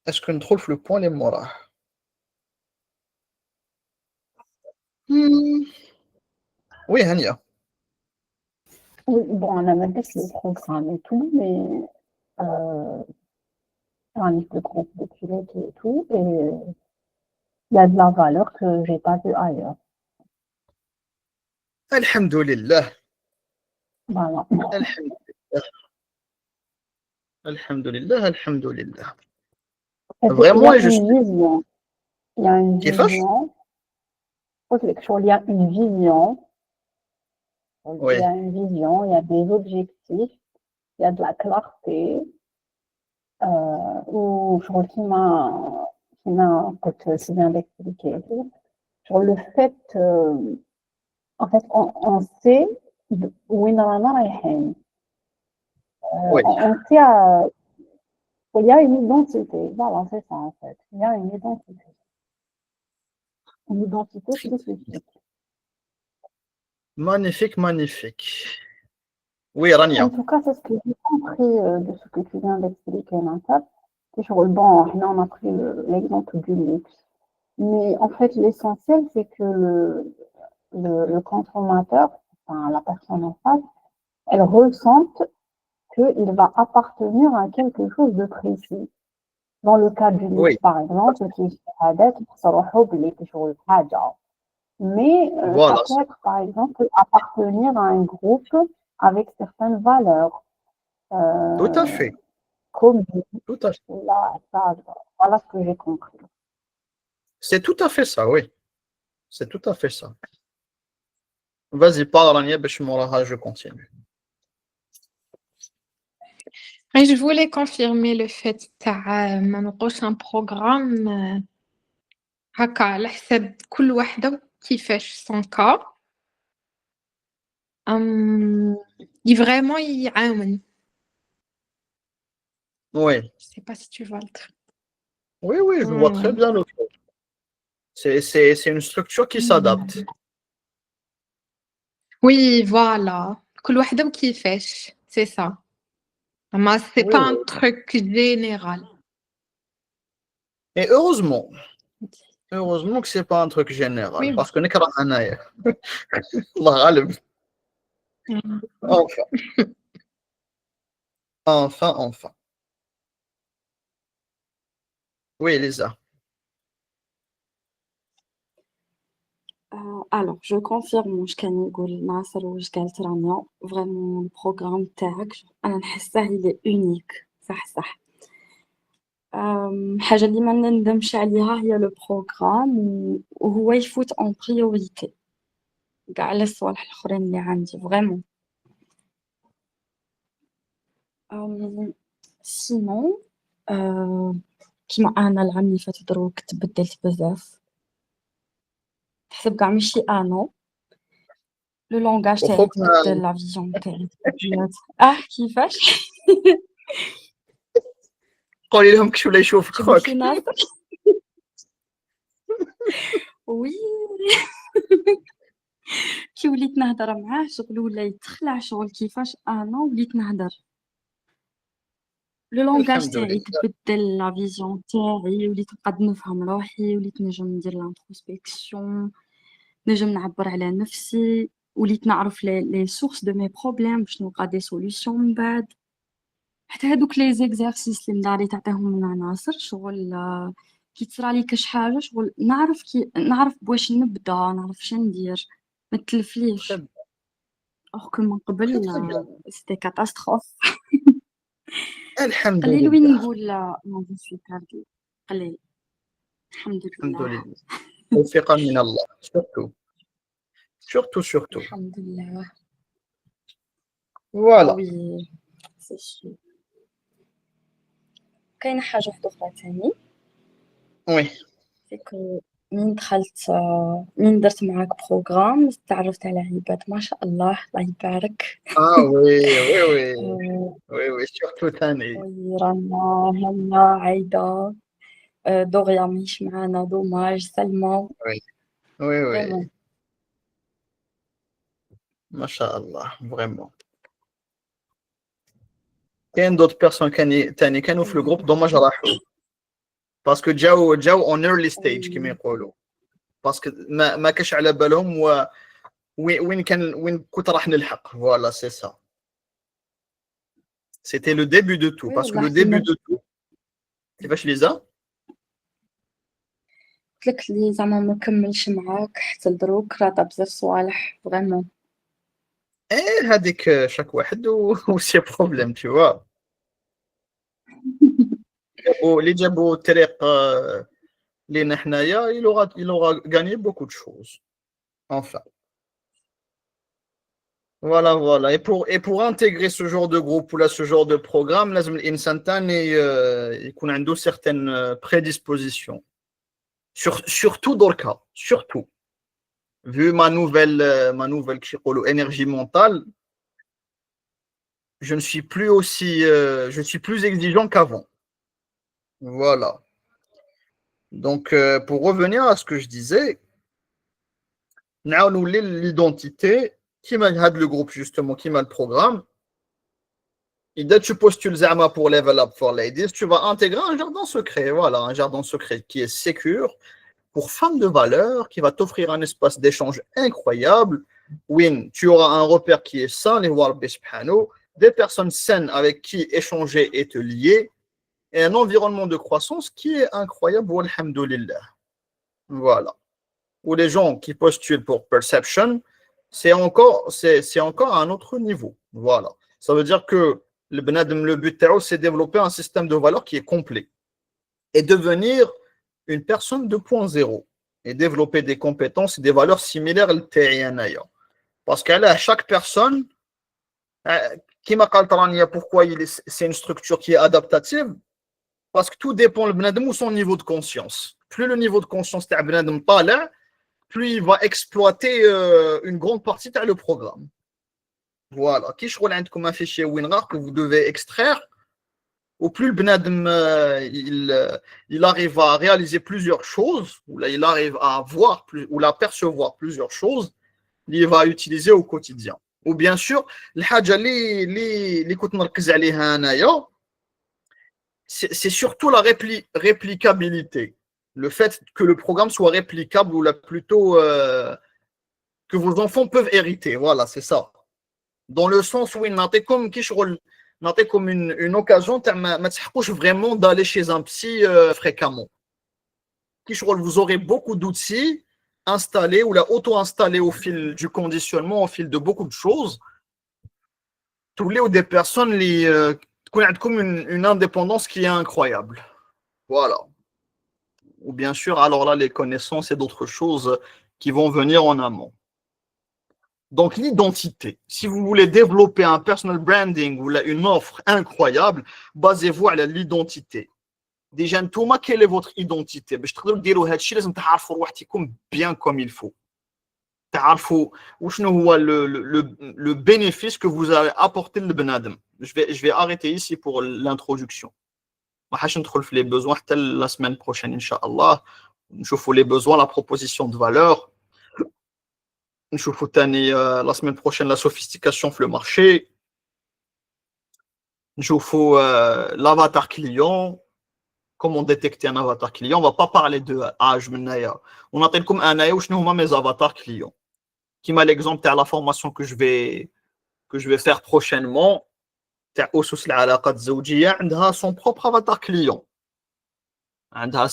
S1: اسكو ندخل في لو بوين اللي موراه. وي هانيه.
S3: Oui, bon, on a même le programme et tout, mais un livre de groupe de pilotes et tout, et il y a de la valeur que j'ai pas vue ailleurs.
S1: الحمد لله.
S3: Voilà.
S1: الحمد لله الحمد لله.
S3: Il y
S1: Vraiment,
S3: a
S1: je suis.
S3: une vision. Il y a une
S1: كيفاش؟
S3: vision. Il y a une vision. Il
S1: Oui.
S3: y a une vision, il y a des objectifs, il y a de la clarté. Ou je trouve qui m'a c'est bien d'expliquer. Sur le fait, en fait, on sait où est normalement
S1: Oui.
S3: on sait il y a une identité. Voilà, c'est ça en fait. Il y a une identité. Une identité spécifique.
S1: Magnifique, magnifique. Oui, Rania.
S3: En tout cas, c'est ce que j'ai compris de ce que tu viens d'expliquer, Natal. Bon, là, on a pris l'exemple du luxe. Mais en fait, l'essentiel, c'est que le consommateur, enfin, la personne en face, elle ressente qu'il va appartenir à quelque chose de précis. Dans le cas du luxe,
S1: Oui.
S3: par exemple, qui est mais
S1: Voilà.
S3: ça peut être, par exemple, appartenir à un groupe avec certaines valeurs.
S1: Tout à fait.
S3: Comme
S1: Tout à fait.
S3: voilà ce que j'ai compris.
S1: C'est tout à fait ça, oui. C'est tout à fait ça. Vas-y, parle, Rania, باش موراها je continue.
S4: Et je voulais confirmer le fait ما نلقوش un programme هكا على حساب كل وحدة كيفاش son cas. Vraiment يعاون.
S1: Oui.
S4: Je sais pas si tu vois le truc.
S1: Oui, je vois très bien le truc. C'est une structure qui s'adapte.
S4: Oui, voilà. كل وحدة وكيفاش. C'est ça. Mais c'est
S1: Oui,
S4: pas
S1: oui.
S4: un truc général.
S1: Et heureusement. Heureusement que c'est pas un truc général.
S4: Oui.
S1: Parce que نكره أنايا. الله غالب. Enfin. Oui, Elisa.
S5: Alors, je confirme واش كان يقول ناصر واش قالت رانيا فريمون البروغرام تاعك انا نحسه il est unique صح حاجه اللي ما نندمش عليها هي لو بروغرام وهو يفوت اون بريوريتي كاع على الصوالح الاخرين اللي عندي فريمون سينون كيما انا العام اللي فات دروك تبدلت بزاف حسب كاع ماشي انا لو لونغاج تاعي تبدل لا فيزيون تاعي تبدلات كيفاش
S1: قولي لهم كش ولا يشوفك خوك.
S5: قلتي ناصر وي كي وليت نهضر معاه شغل ولا يتخلع شغل كيفاش انا وليت نهضر لو لونغاج تاعي تبدل لا فيزيون تاعي وليت نقد نفهم روحي وليت نجم ندير لانتروسبكسيون نجم نعبر على نفسي وليت نعرف لي سورس دو مي بروبليم باش نلقى دي سوليوشن من بعد حتى هادوك لي زيكزارسيس اللي مداري تعطيهم لنا ناصر شغل كي تصرالي كاش حاجه شغل نعرف بواش نبدا نعرف شنو ندير ما تلفليش اور كو من قبل سيتي كاتاستروف
S1: الحمد
S5: قليل
S1: لله.
S5: وين نقول لا جو سوي بيردي قليل الحمد
S1: الحمد
S5: لله
S1: لله توفيقا من الله surtout
S5: الحمد لله
S1: voilà
S5: وي سي شي كاينه حاجه واحده اخرى تاني
S1: oui
S5: سيكو من درت معاك بروغرام تعرفت على عباد ما شاء الله الله يبارك
S1: ah oui
S5: آه،
S1: surtout ثاني
S5: وي رانا هنا عايدة دغيا مش معانا دوماج سلمى
S1: oui
S5: فريمون
S1: ما شاء الله vraiment كاين d'autres personnes ثاني كانوا في الجروب دوماج راحوا باسكو جاو اون early stage كما يقولوا باسكو ما كاش على بالهم وين كنت راح نلحق فوالا سي سا c'était le début de tout parce que le début de tout كيفاش ليزا
S5: قلت لك اللي زعما ما كملش معاك حتى لدروك راه بزاف صوالح فريمون
S1: ايه هذيك شاك واحد و سي بروبليم tu vois اللي جابوا الطريق لينا حنايا il aura gagné beaucoup de choses enfin voilà et pour intégrer ce genre de groupe ou là ce genre de programme لازم الانسان تاني يكون عنده certaines prédispositions surtout دركا surtout vu ma nouvelle كيش يقولوا énergie mentale je ne suis plus aussi je suis plus exigeant qu'avant voilà donc pour revenir à ce que je disais نعاونوا l'identité كيما هذا le groupe justement كيما le programme et dès que tu postules Zama pour Level Up for Ladies tu vas intégrer un jardin secret voilà un jardin secret qui est sécure pour femmes de valeur qui va t'offrir un espace d'échange incroyable où tu auras un repère qui est sain les Rabbi subhanahu des personnes saines avec qui échanger et te lier et un environnement de croissance qui est incroyable walhamdulillah voilà ou les gens qui postulent pour Perception c'est encore à un autre niveau voilà ça veut dire que le but c'est développer un système de valeurs qui est complet et devenir une personne 2.0 et développer des compétences et des valeurs similaires à parce qu'à chaque personne qui m'a dit pourquoi c'est une structure qui est adaptative parce que tout dépend de son niveau de conscience plus le niveau de conscience est plus il va exploiter une grande partie de le programme voilà qui je relève comme un fichier WinRAR que vous devez extraire au plus le Bnadem il arrive à réaliser plusieurs choses, ou là il arrive à voir ou à percevoir plusieurs choses, il va utiliser au quotidien. Ou bien sûr, c'est surtout la réplicabilité. Le fait que le programme soit réplicable ou là plutôt que vos enfants peuvent hériter. Voilà, c'est ça. Dans le sens où il n'a pas comme qui comme une occasion vraiment d'aller chez un psy fréquemment. Vous aurez beaucoup d'outils installés ou auto-installés au fil du conditionnement, au fil de beaucoup de choses. Tous les ou des personnes comme une indépendance qui est incroyable. Voilà. Ou bien sûr, alors là, les connaissances et d'autres choses qui vont venir en amont. Donc l'identité, si vous voulez développer un personal branding ou une offre incroyable, basez-vous à l'identité. Déjà, Ntouma, quelle est votre identité? Je te dire bien comme il faut. Le bénéfice que vous allez apporter le benadem. Je vais arrêter ici pour l'introduction. Je vais entrer les besoins la semaine prochaine, Inch'Allah. Je vais les besoins, la proposition de valeur. نشوفوا تاني la semaine prochaine la sophistication في le marché نشوفوا l'avatar client comment détecter un avatar client on va pas parler de âge منايا ونعطيكم انايا وشنو هما mes avatars clients كيما l'exemple تاع la formation que je vais faire prochainement تاع أسس العلاقات الزوجية عندها son propre avatar client عندها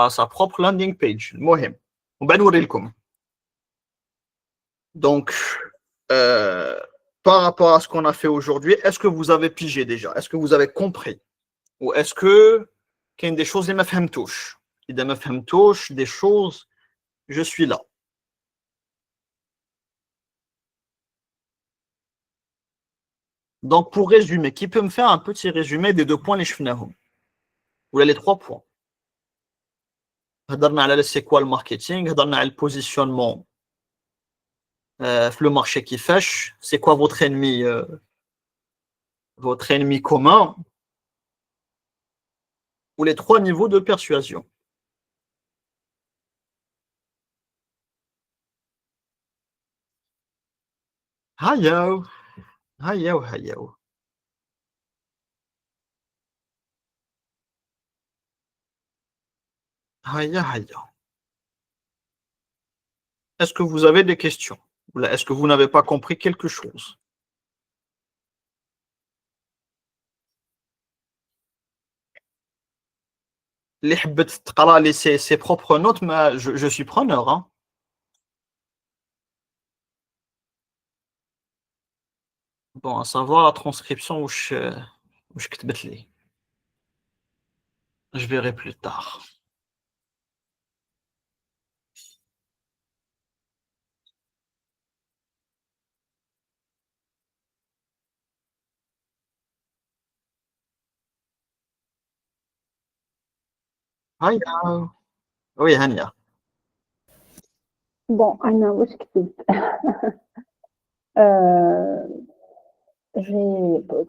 S1: sa propre landing page المهم ومن بعد نوري لكم. Donc, par rapport à ce qu'on a fait aujourd'hui, est-ce que vous avez pigé déjà? Est-ce que vous avez compris? Ou est-ce que qu'il y a des choses qui ne me فهمتوش. إذا ما فهمتوش des choses, je suis là. Donc, pour résumer, qui peut me faire un petit résumé des 2 points les شفناهم ou les 3 points? هضرنا على c'est quoi le marketing, هضرنا على le positionnement le marché كيفاش, c'est quoi votre ennemi commun, ou les 3 niveaux de persuasion. هيا هيا Est-ce que vous avez des questions? Ou est-ce que vous n'avez pas compris quelque chose? Les حبت تقرا لي ses propres notes, mais je suis preneur, hein. Bon, à savoir la transcription واش كتبت لي. Je verrai plus tard. هيا. Oui, Hania.
S3: Bon, Anna, où est-ce que euh,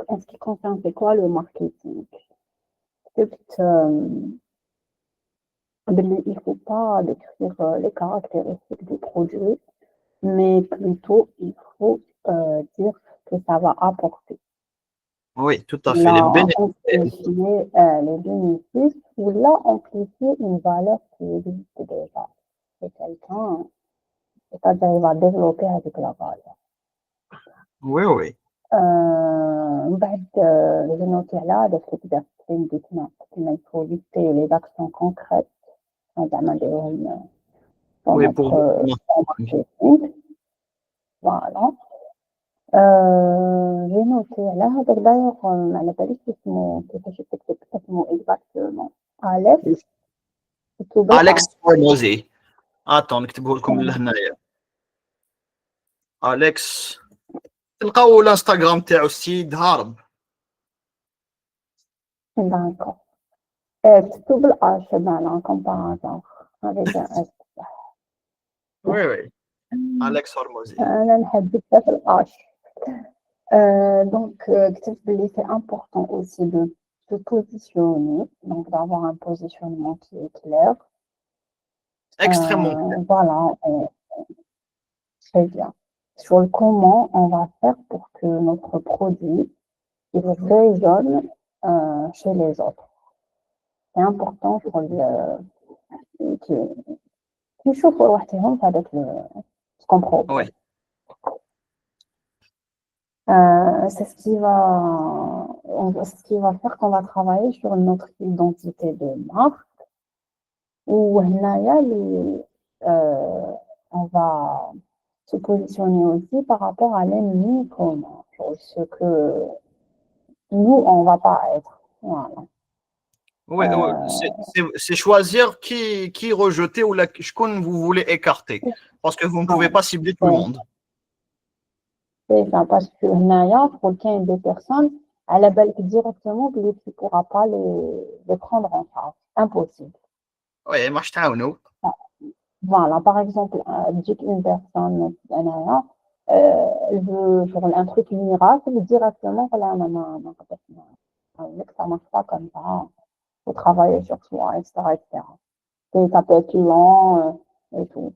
S3: en ce qui concerne, c'est quoi le marketing? Il ne faut pas décrire les caractéristiques du produit, mais plutôt il faut dire ce que ça va apporter.
S1: Oui, tout à fait.
S3: Là,
S1: Les bénéfices.
S3: amplifier les bénéfices ou là, amplifier une valeur qui existe déjà. C'est quelqu'un, c'est-à-dire il va développer avec la valeur.
S1: Oui.
S3: J'ai noté là, de ce il faut lister les actions concrètes dans
S1: Oui,
S3: notre marketing. Voilà. J'ai noté là, d'ailleurs, على باليش اسمه كيفاش تكتب اسمه exactement.
S1: Alex Hormozy. Attends, نكتبه لكم لهنايا. Alex. تلقاو الانستغرام تاعو السيد هارب.
S3: D'accord. تكتب بالH ben comme par hasard avec un S.
S1: Oui. Alex Hormozy.
S3: أنا نحب بزاف الH. Donc, c'est important aussi de se positionner, donc d'avoir un positionnement qui est clair.
S1: Extrêmement clair.
S3: Voilà, très bien. Sur le comment on va faire pour que notre produit il résonne chez les autres. C'est important pour qui chauffe avec ce qu'on propose.
S1: Oui.
S3: C'est ce qui va faire qu'on va travailler sur notre identité de marque. Ou on va se positionner aussi par rapport à l'ennemi commun, ce que nous, on ne va pas être. Voilà.
S1: Oui, c'est choisir qui rejeter ou ce que vous voulez écarter. Parce que vous ne pouvez pas cibler tout le monde.
S3: C'est ça, parce que il faut qu'il y ait des personnes à la balle directement que tu ne pourras pas les prendre en charge. Impossible.
S1: Oui, moi je t'aime.
S3: Voilà, par exemple, une personne, elle veut faire un truc miracle, directement, voilà, ça ne marche pas comme ça. Il faut travailler sur soi, etc. Et ça peut être lent et tout.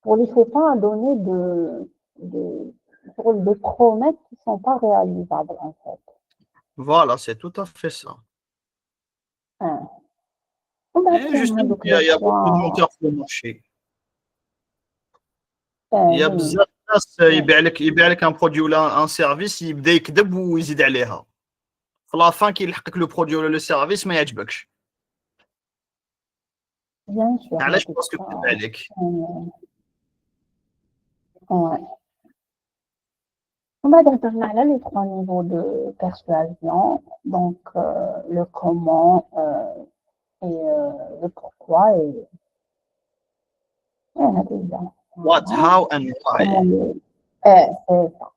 S3: Il ne faut pas donner de promesses qui ne sont pas réalisables, en fait.
S1: Voilà, c'est tout à fait ça. Justement, il y a beaucoup de monteurs sur le marché. Il y a بزاف ناس يبيع لك un produit ولا un service يبدا يكذب ويزيد عليها. في لا فان كي يلحقك لو برودوي ولا لو سيرفيس ما يعجبكش.
S3: Bien sûr.
S1: علاش؟ باسكو كذب عليك.
S3: On va déterminer là les 3 niveaux de persuasion. Donc, le comment, et le pourquoi et هذه هي.
S1: What,
S3: Voilà.
S1: how and why.
S3: Comment c'est ça.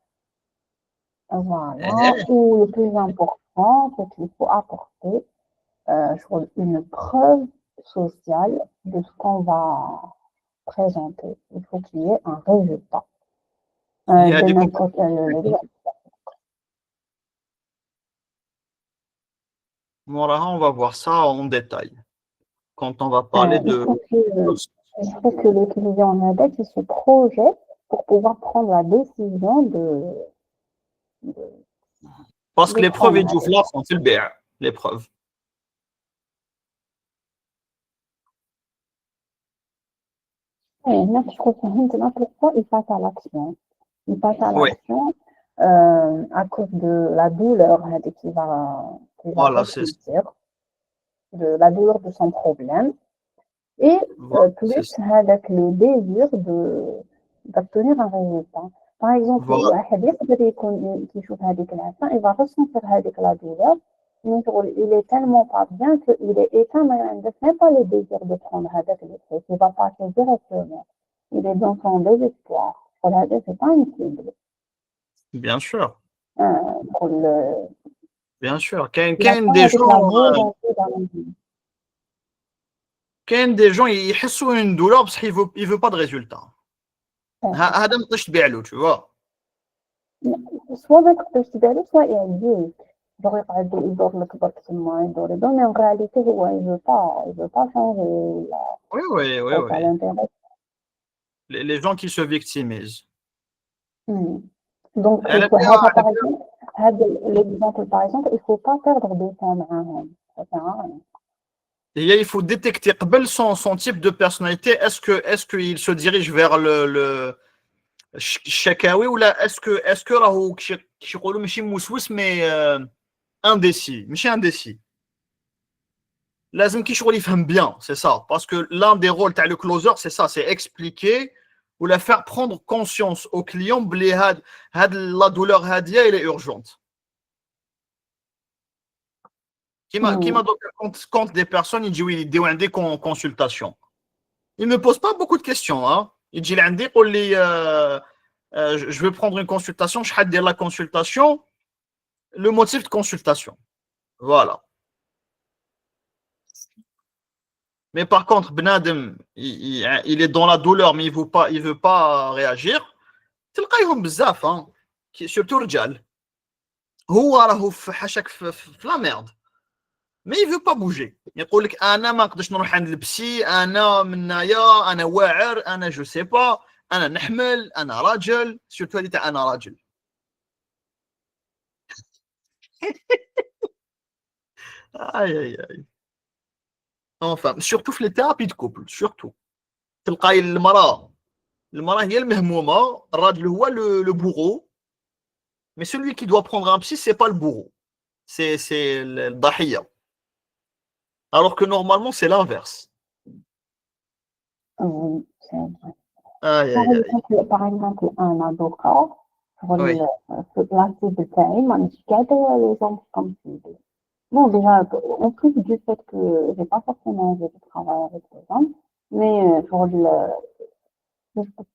S3: Voilà.
S1: Eh,
S3: Ou le plus important, c'est qu'il faut apporter une preuve sociale de ce qu'on va présenter. Il faut qu'il y ait un résultat.
S1: Il y a
S3: De
S1: des
S3: n'importe quel.
S1: Moraha, on va voir ça en détail quand on va parler de.
S3: Il faut que le client avec il se projette pour pouvoir prendre la décision
S1: Parce que
S3: de
S1: les preuves,
S3: prendre.
S1: ils jouent là, sont le BR, les preuves.
S3: Et je comprends maintenant pourquoi il passe à l'action. Il passe à
S1: Oui.
S3: l'action à cause de la douleur qui va
S1: Voilà, c'est ça.
S3: ressentir, de la douleur de son problème, et
S1: Voilà, c'est
S3: plus
S1: ça.
S3: avec le désir d'obtenir un résultat. Par exemple,
S1: Voilà.
S3: واحد يقدر يكون كيشوف هذيك العفة, il va ressentir هذيك la douleur, mais il est tellement pas bien qu'il est éteint, mais il n'a même pas le désir de prendre هذاك le truc. Il va passer directement. Il est dans son désespoir. هذا c'est pas une cible.
S1: Bien sûr.
S3: Pour le...
S1: Bien sûr.
S3: Il a pas
S1: Des
S3: avec la
S1: gens,
S3: volonté dans la vie.
S1: des gens, ils ressentent une douleur parce qu'ils ne veulent pas de résultat. هذا ما تقدرش تبيع له, tu vois.
S3: soit ما تقدرش تبيع له, soit يعجبك. genre يقعد يدور لك برك تما يدور mais en réalité هو il veut pas changer
S1: Oui. Les gens qui se victimisent.
S3: Donc par exemple l'exemple par exemple il faut pas perdre de temps معاهم, ça sert à rien.
S1: Il faut détecter son type de personnalité. Est-ce qu'il se dirige vers le chakawi ou là est-ce que راهو كيقولوا ماشي موسوس mais indécis, ماشي indécis. لازم كيشغل يفهم bien, c'est ça, parce que l'un des rôles تاع le closer c'est ça, c'est expliquer ou la faire prendre conscience au client بلي هاد la douleur هاديه elle est urgente. Qui m'a donc compte des personnes, il dit oui, il dit des consultations. Il ne pose pas beaucoup de questions. Hein. Il dit je veux prendre une consultation, je vais dire la consultation, le motif de consultation. Voilà. Mais par contre, Benadem, il est dans la douleur, mais il veut pas réagir. تلقايهم بزاف, hein, surtout رجال. هو راهو في حاشاك في la merde. Mais il veut pas bouger. يقول لك انا ما نقدرش نروح عند البسي, انا منايا, انا واعر, انا جو سي با, انا نحمل, انا راجل, سورتو هذه تاع انا راجل. اي enfin surtout في les thérapies de couple, surtout تلقاي المراه هي المهمومه, الراجل هو le bourreau, mais celui qui doit prendre un psy c'est pas le bourreau, c'est le ضحيه. Alors que normalement, c'est l'inverse.
S3: Oui, c'est vrai. Par exemple, un avocat, pour la cible taille, moi, je garde les gens comme cible. Bon, déjà, en plus du fait que j'ai pas forcément envie de travailler avec les gens, mais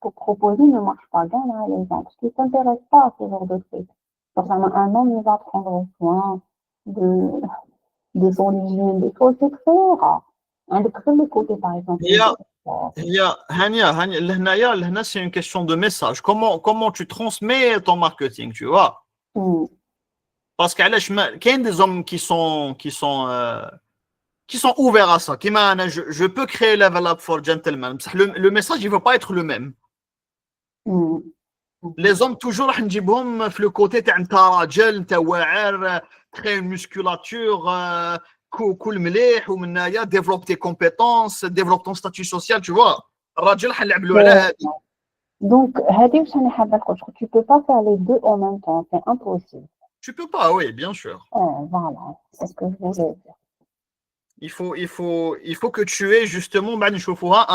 S3: pour proposer ne marche pas bien là, les gens, parce qu'ils ne s'intéressent pas à ce genre de trucs. Forcément, un homme, il va prendre soin des origines, des choses, c'est très rare. عندك غير le côté par exemple.
S1: Hania, c'est une question de message. Comment tu transmets ton marketing, tu vois? Parce qu'il y a des hommes qui sont ouverts à ça. Je peux créer level up for gentlemen. Le message, il ne va pas être le même. Les hommes, toujours, نجيبهم في le côté تاع انت راجل, انت واعر, créer une musculature, كل مليح ومن هنايا développe tes compétences, développe ton statut social, tu vois. الراجل حنلعبوا على هذه.
S3: Donc هذه واش انا حابه نقول, tu peux pas faire les deux en même temps, c'est impossible.
S1: Tu peux pas, oui, bien sûr.
S3: Voilà, c'est ce que je voulais dire.
S1: Il faut que tu aies justement بعد نشوفوها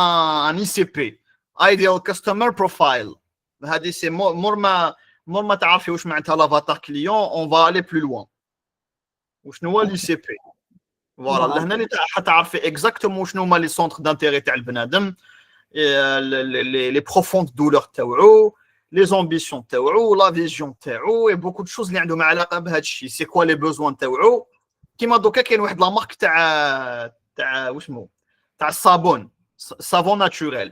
S1: un ICP, Ideal Customer Profile. هذه c'est مور ما تعرفي واش معناتها l'avatar client, on va aller plus loin. وشنو هو l'ICP. فوالا لهنا اللي حتعرفي اكزاكتومون شنو هما لي سونتر دانتيري تاع البنادم لي بروفوند دولور تاعو لي زامبيسيون تاعو لا فيزيون تاعو اي بوكو دو شوز اللي عندهم علاقه بهذا الشيء سي كوا لي بوزوان تاعو كيما دوكا كاين واحد لا مارك تاع واسمو تاع الصابون savon naturel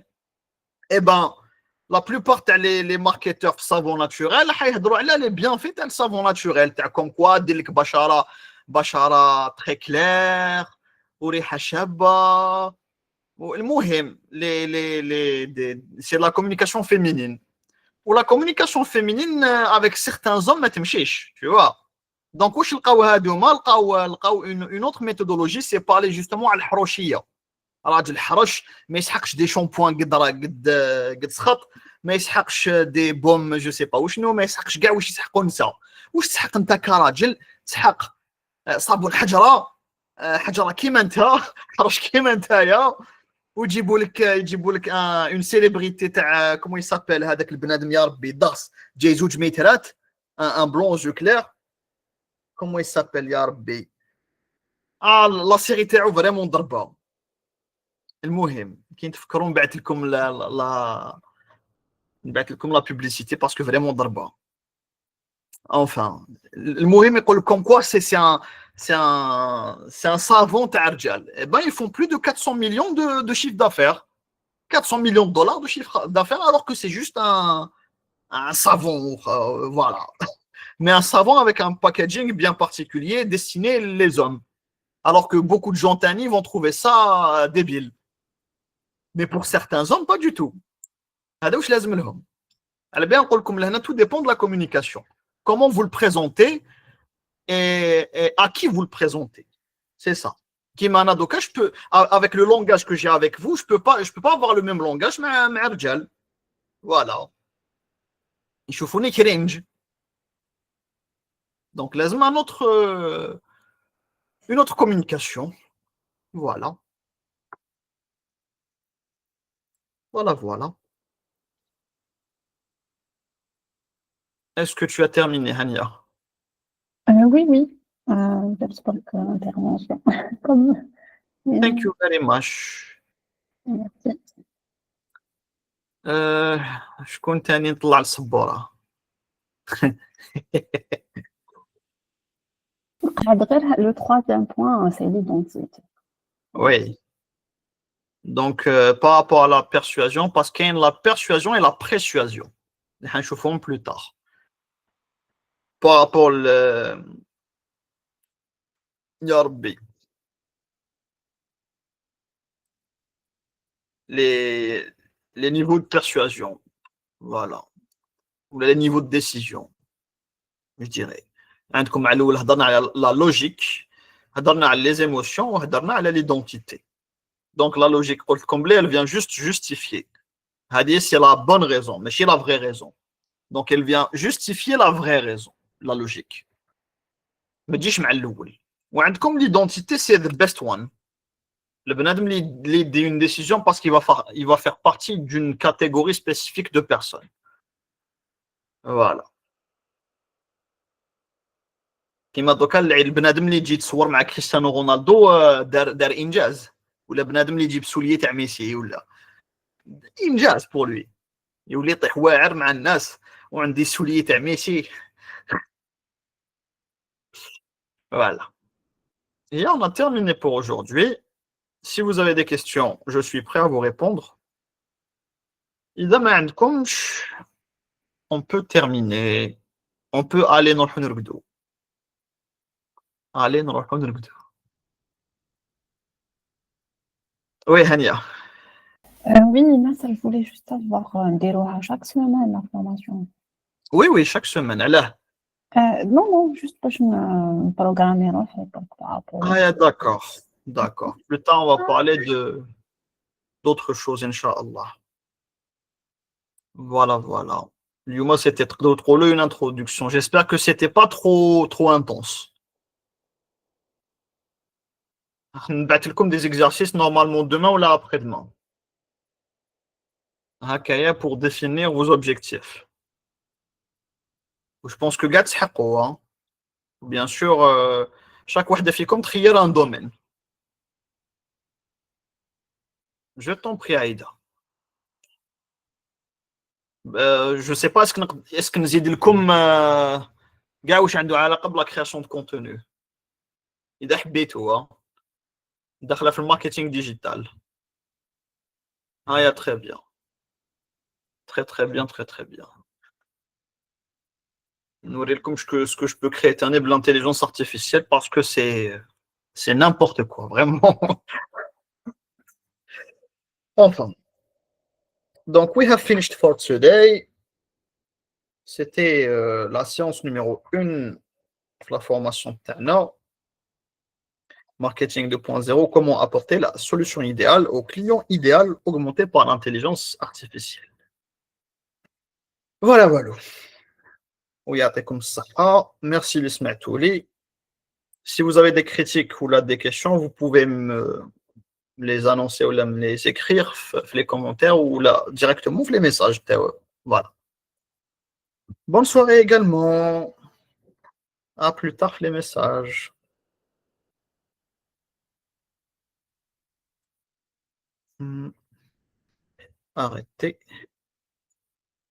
S1: اي بان لا بلوبار تاع لي ماركتور في الصابون ناتوريل حيهضروا على لي بيانفي تاع الصابون ناتوريل تاع كوم كوا دير لك بشره تري كلير وريحه شابه. المهم سي لا كومونيكاسيون فيمينين ولا كومونيكاسيون فيمينين افيك سيغتان زوم ما تمشيش tu vois. دونك واش لقاو هادوما لقاو اون اوتر ميثودولوجي سي بارلي جوستومون على الحروشيه. راجل حرش ما يسحقش دي شامبوان قد سخط ما يسحقش دي بوم جو سي با وشنو ما يسحقش كاع واش يسحقوا النساء. واش تسحق انت كراجل؟ تسحق صابون حجره كيما انت حرش كيما نتايا ويجيبوا لك اون سيليبريتي تاع كومون يسابيل هذاك البنادم يا ربي ضغس جاي زوج ميترات ان بلون جو كلير كومون يسابيل يا ربي لا سيري تاعو فريمون ضربه. المهم كي تفكروا نبعث لكم لا بوبليسيتي باسكو فريمون ضربه. enfin المهم يقول لكم كوا c'est un savon تاع رجال. et ben ils font plus de 400 millions de chiffre d'affaires, 400 millions de dollars de chiffre d'affaires alors que c'est juste un savon voilà. mais un savon avec un packaging bien particulier destiné les hommes alors que beaucoup de gens tannis vont trouver ça débile. Mais pour certains hommes, pas du tout. هذا واش لازم لهم. على بالي نقول لكم لهنا tout dépend de la communication. Comment vous le présentez et à qui vous le présentez. C'est ça. كيما انا دوكا je peux avec le langage que j'ai avec vous, je peux pas avoir le même langage مع رجال. Voilà. يشوفوني كرينج. Donc لازم une autre communication. Voilà. Voilà. Est-ce que tu as terminé, Hania?
S3: Oui. J'espère que l'intervention.
S1: Thank you very much.
S3: Merci.
S1: شكون تاني نطلع السبورة؟
S3: Le troisième point, c'est l'identité.
S1: Oui. Donc, par rapport à la persuasion, parce qu'il y a la persuasion et la persuasion. On va voir plus tard. Par rapport Ya Rabbi. Les niveaux de persuasion. Voilà. Ou les niveaux de décision. Je dirais. عندكم على الأول هضرنا على la logique, هضرنا على les émotions وهضرنا على l'identité. Donc la logique, comme elle vient juste justifier. C'est la bonne raison, mais c'est la vraie raison. Donc elle vient justifier la vraie raison, la logique. ما تجيش مع الأول. وعندكم l'identité, c'est the best one. Le بنادم اللي dit une décision parce qu'il va faire partie d'une catégorie spécifique de personnes. Voilà. كيما دوكا البنادم اللي يجي يتصور مع كريستيانو رونالدو دار انجاز، ولا بنادم اللي يجيب سوليه تاع ميسي ولا انجاز بور لوي، يولي يطيح واعر مع الناس وعندي سوليه تاع ميسي. Voilà. Et on a terminé pour aujourd'hui. Si vous avez des questions, je suis prêt à vous répondre. إذا ما عندكمش on peut terminer. On peut aller نروحو نرقدو. Allez نروحو نرقدو. Oui, Hania.
S3: Oui, là, ça, je voulais juste avoir نديروها chaque semaine la formation.
S1: Oui, chaque semaine. علاه؟
S3: Non, juste باش نبروغرامي روحي par rapport.
S1: Ah, d'accord. Plus tard, on va parler d'autres choses, Inch'Allah. Voilà. Yuma, c'était trop une introduction. J'espère que c'était pas trop intense. نبعث لكم des exercices normalement demain ou là après-demain. هكايا pour définir vos objectifs. Je pense que قاعد تحققوا. Bien sûr, chaque واحدة فيكم تخير un domaine. Je t'en prie, Aïda. Je ne sais pas, est-ce que نزيد لكم كاع واش عنده علاقة بلا création de contenu. إذا حبيتوا داخلة في الماركتينغ ديجيتال. Très bien. Très très bien, très très bien. نوريلكم ce que je peux créer de l'intelligence artificielle parce que c'est n'importe quoi, vraiment. Enfin. Donc, we have finished for today. C'était la séance numéro 1 de la formation TANA. Marketing 2.0, comment apporter la solution idéale au client idéal augmenté par l'intelligence artificielle. Voilà, voilà. Oui, comme ça. Merci de Touli. Si vous avez des critiques ou là des questions, vous pouvez me les annoncer ou là, me les écrire, les commentaires ou là directement les messages. Voilà. Bonne soirée également. À plus tard les messages. Arrêtez.